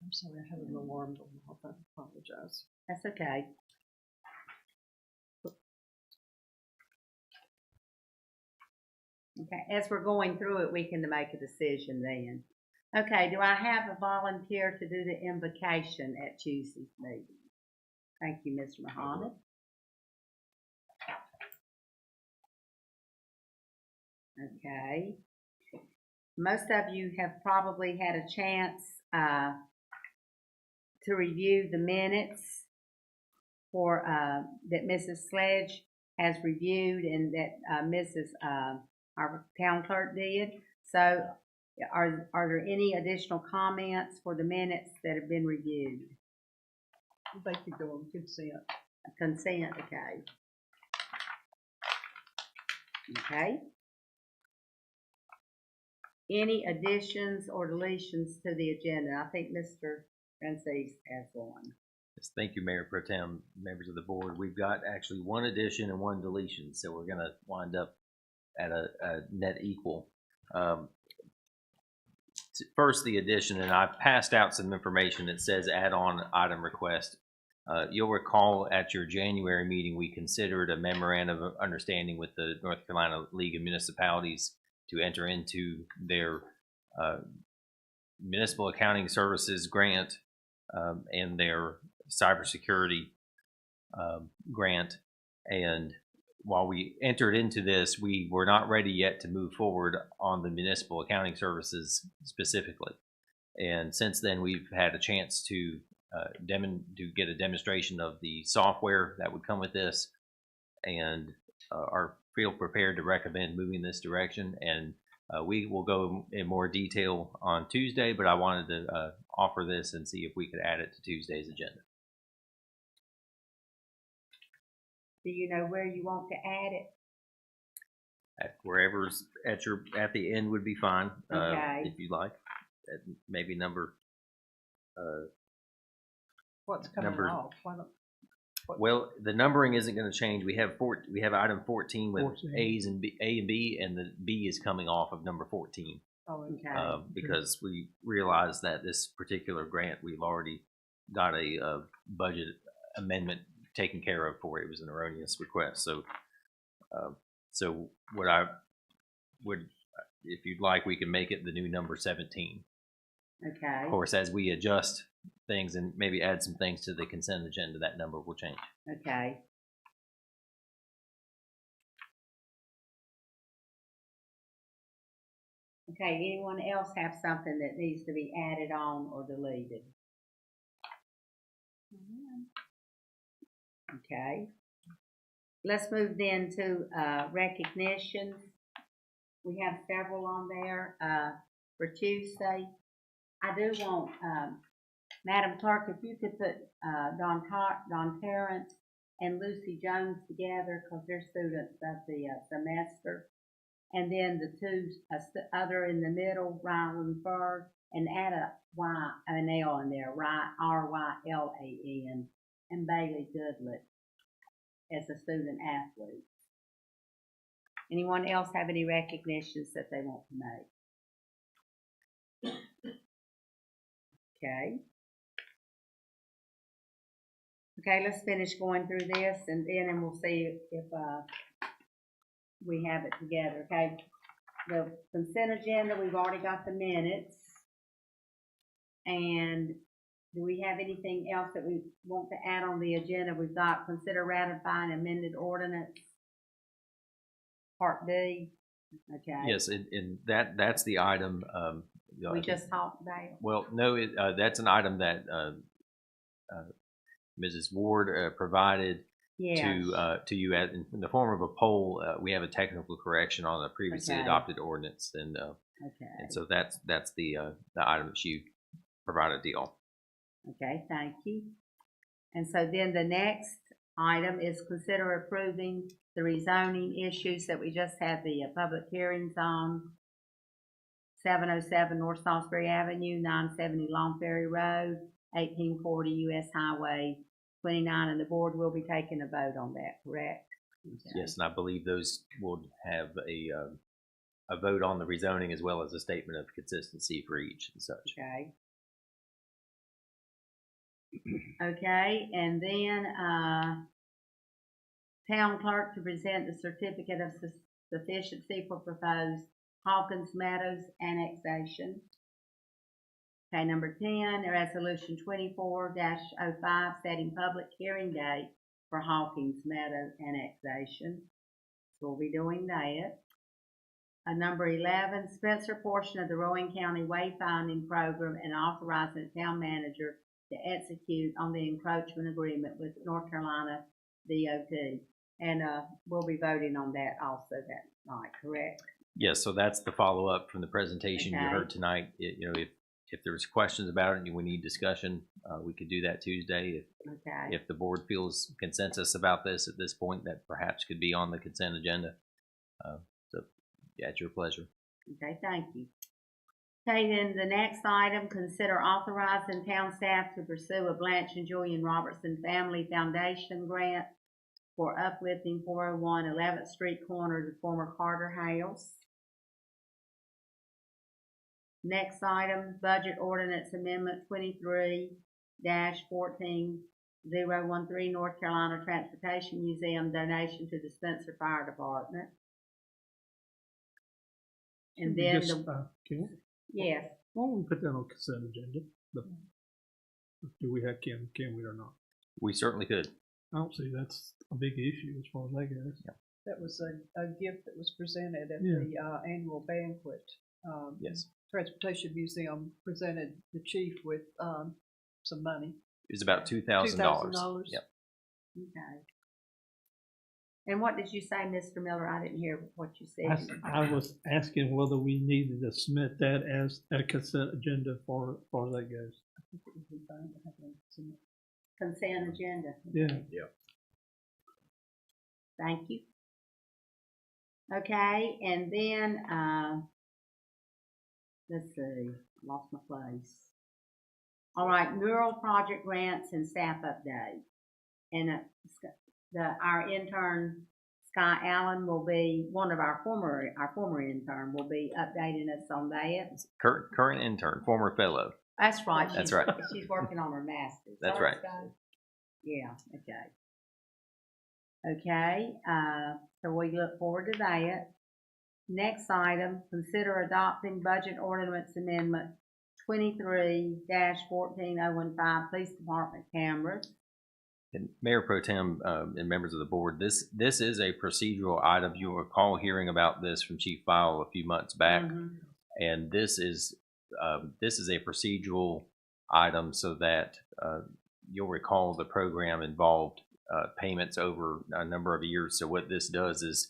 I'm sorry, I had an alarm going off. I apologize. That's okay. Okay, as we're going through it, we can make a decision then. Okay, do I have a volunteer to do the invocation at Tuesday's meeting? Thank you, Mr. Muhammad. Okay. Most of you have probably had a chance to review the minutes for that Mrs. Sledge has reviewed and that our town clerk did. So are there any additional comments for the minutes that have been reviewed? They could go on consent. Consent, okay. Okay. Any additions or deletions to the agenda? I think Mr. Francis has one. Yes, thank you, Mayor Pro Tem, members of the board. We've got actually one addition and one deletion, so we're going to wind up at a net equal. First, the addition, and I passed out some information that says add-on item request. You'll recall at your January meeting, we considered a memorandum of understanding with the North Carolina League of Municipalities to enter into their municipal accounting services grant and their cybersecurity grant. And while we entered into this, we were not ready yet to move forward on the municipal accounting services specifically. And since then, we've had a chance to get a demonstration of the software that would come with this, and feel prepared to recommend moving this direction. And we will go in more detail on Tuesday, but I wanted to offer this and see if we could add it to Tuesday's agenda. Do you know where you want to add it? Wherever's at the end would be fine, Okay. if you'd like. Maybe number. What's coming Number- off? Why don't, Well, the numbering isn't going to change. We have item 14 with 14. A and B, and the B is coming off of number 14. Oh, Okay. because we realized that this particular grant, we've already got a budget amendment taken care of for it. It was an erroneous request. So what I would, if you'd like, we can make it the new number 17. Okay. Of course, as we adjust things and maybe add some things to the consent agenda, that number will change. Okay. Okay, anyone else have something that needs to be added on or deleted? Okay. Let's move then to recognitions. We have several on there for Tuesday. I do want, Madam Clerk, if you could put Don Terrence and Lucy Jones together, because they're students of the semester. And then the two other in the middle, Rylan Berg, and add an L in there, Rylan, and Bailey Goodlett as a student athlete. Anyone else have any recognitions that they want to make? Okay. Okay, let's finish going through this and we'll see if we have it together, okay? The consent agenda, we've already got the minutes. And do we have anything else that we want to add on the agenda? We've got consider ratifying amended ordinance, Part B. Okay. Yes, and that's the item. We just talked about. Well, no, that's an item that Mrs. Ward provided to you in the form of a poll. We have a technical correction on a previously adopted ordinance, and so that's the item that she provided the all. Okay, thank you. And so then the next item is consider approving the rezoning issues that we just had the public hearings on. 707 North Salisbury Avenue, 970 Long Ferry Road, 1840 US Highway 29, and the board will be taking a vote on that, correct? Okay. Yes, and I believe those will have a vote on the rezoning as well as a statement of consistency for each and such. Okay. Okay, and then town clerk to present the certificate of sufficiency for proposed Hawkins Meadows annexation. Okay, number 10, resolution 24-05, setting public hearing date for Hawkins Meadows annexation. So we'll be doing that. Number 11, Spencer portion of the Rowan County wayfinding program and authorizing the town manager to execute on the encroachment agreement with North Carolina DOT. And we'll be voting on that also that night, correct? Yes, so that's the follow-up from the presentation you heard tonight. If there's questions about it and we need discussion, we could do that Tuesday. If the board feels consensus about this at this point, that perhaps could be on the consent agenda. So, yeah, it's your pleasure. Okay, thank you. Okay, then the next item, consider authorizing town staff to pursue a Blanche and Julian Robertson Family Foundation grant for uplifting 401 11th Street corner, the former Carter House. Next item, budget ordinance amendment 23-14013 North Carolina Transportation Museum donation to the Spencer Fire Department. And then yes. Why don't we put that on consent agenda? Do we have, can we or not? We certainly could. I don't see that's a big issue as far as that goes. Yeah. That was a gift that was presented at the annual banquet. Yes. Transportation Museum presented the chief with some money. It was about $2,000. Yep. Okay. And what did you say, Mr. Miller? I didn't hear what you said. I was asking whether we needed to submit that as a consent agenda for that goes. Consent agenda. Yeah. Thank you. Okay, and then let's see, lost my place. All right, mural project grants and staff update. And our intern Sky Allen will be, one of our former intern will be updating us on that. Current intern, former fellow. That's right. That's she's- right. She's working on her master's. That's right. Sky? Yeah, okay. Okay, so we look forward to that. Next item, consider adopting budget ordinance amendment 23-14015, police department cameras. And Mayor Pro Tem and members of the board, this is a procedural item. You'll recall hearing about this from Chief File a few months back, and this is a procedural item so that you'll recall the program involved payments over a number of years. So what this does is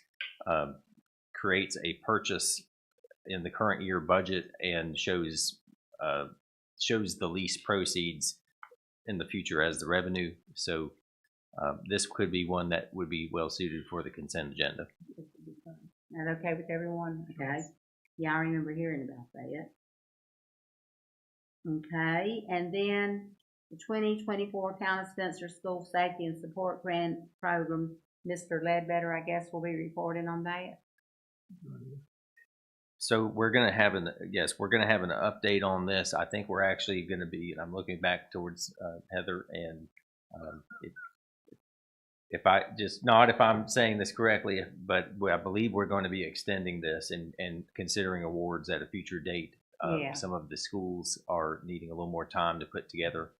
creates a purchase in the current year budget and shows the lease proceeds in the future as the revenue. So this could be one that would be well suited for the consent agenda. Is that okay with everyone? Okay. Yeah, I remember hearing about that. Okay, and then the 2024 Town of Spencer School Safety and Support Grant Program, Mr. Ledbetter, I guess, will be reporting on that. So we're going to have an update on this. I think we're actually going to be, and I'm looking back towards Heather, and if I'm saying this correctly, but I believe we're going to be extending this and considering awards at a future date. Yeah. Some of the schools are needing a little more time to put together.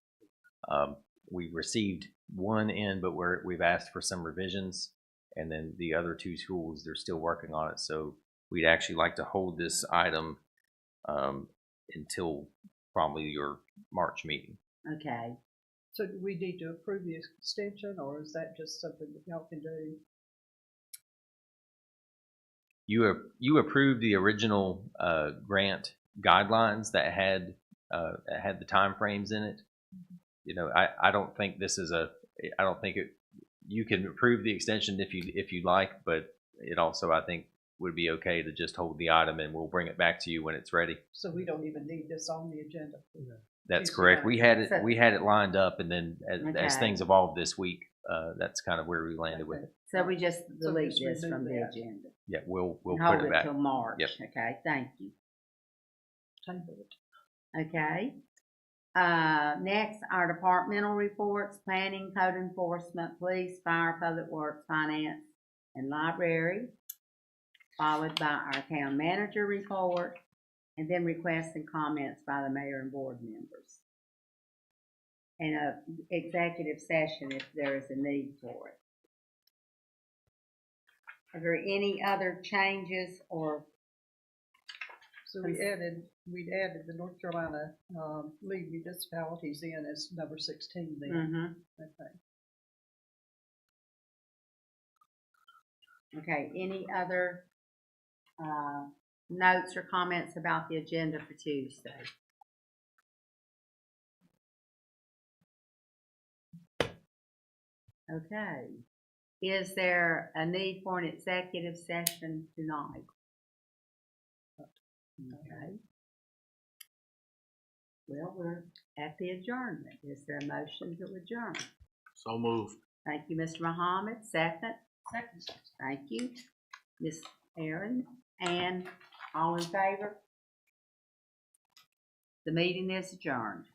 We received one in, but we've asked for some revisions, and then the other two schools, they're still working on it. So we'd actually like to hold this item until probably your March meeting. Okay. So do we need to approve the extension, or is that just something that y'all can do? You approved the original grant guidelines that had the time frames in it. You know, I don't think this is you can approve the extension if you'd like, but it also, I think, would be okay to just hold the item and we'll bring it back to you when it's ready. So we don't even need this on the agenda. That's correct. We had it lined up, and then as Okay. things evolved this week, that's kind of where we landed with it. So we just delete just this from remove the that. agenda. Yeah, we'll And put hold it it back. till March. Yep. Okay, thank you. Table it. Okay. Next, our departmental reports: planning, code enforcement, police, fire, public works, finance, and library, followed by our town manager report, and then requests and comments by the mayor and board members. And a executive session if there is a need for it. Are there any other changes or? So we'd added the North Carolina League Municipalities in as number 16 then. Okay. Okay, any other notes or comments about the agenda for Tuesday? Okay, is there a need for an executive session tonight? Okay. Well, we're at the adjournment. Is there a motion to adjourn? So moved. Thank you, Mr. Muhammad. Second? Second. Thank you. Ms. Aaron, and all in favor? The meeting is adjourned.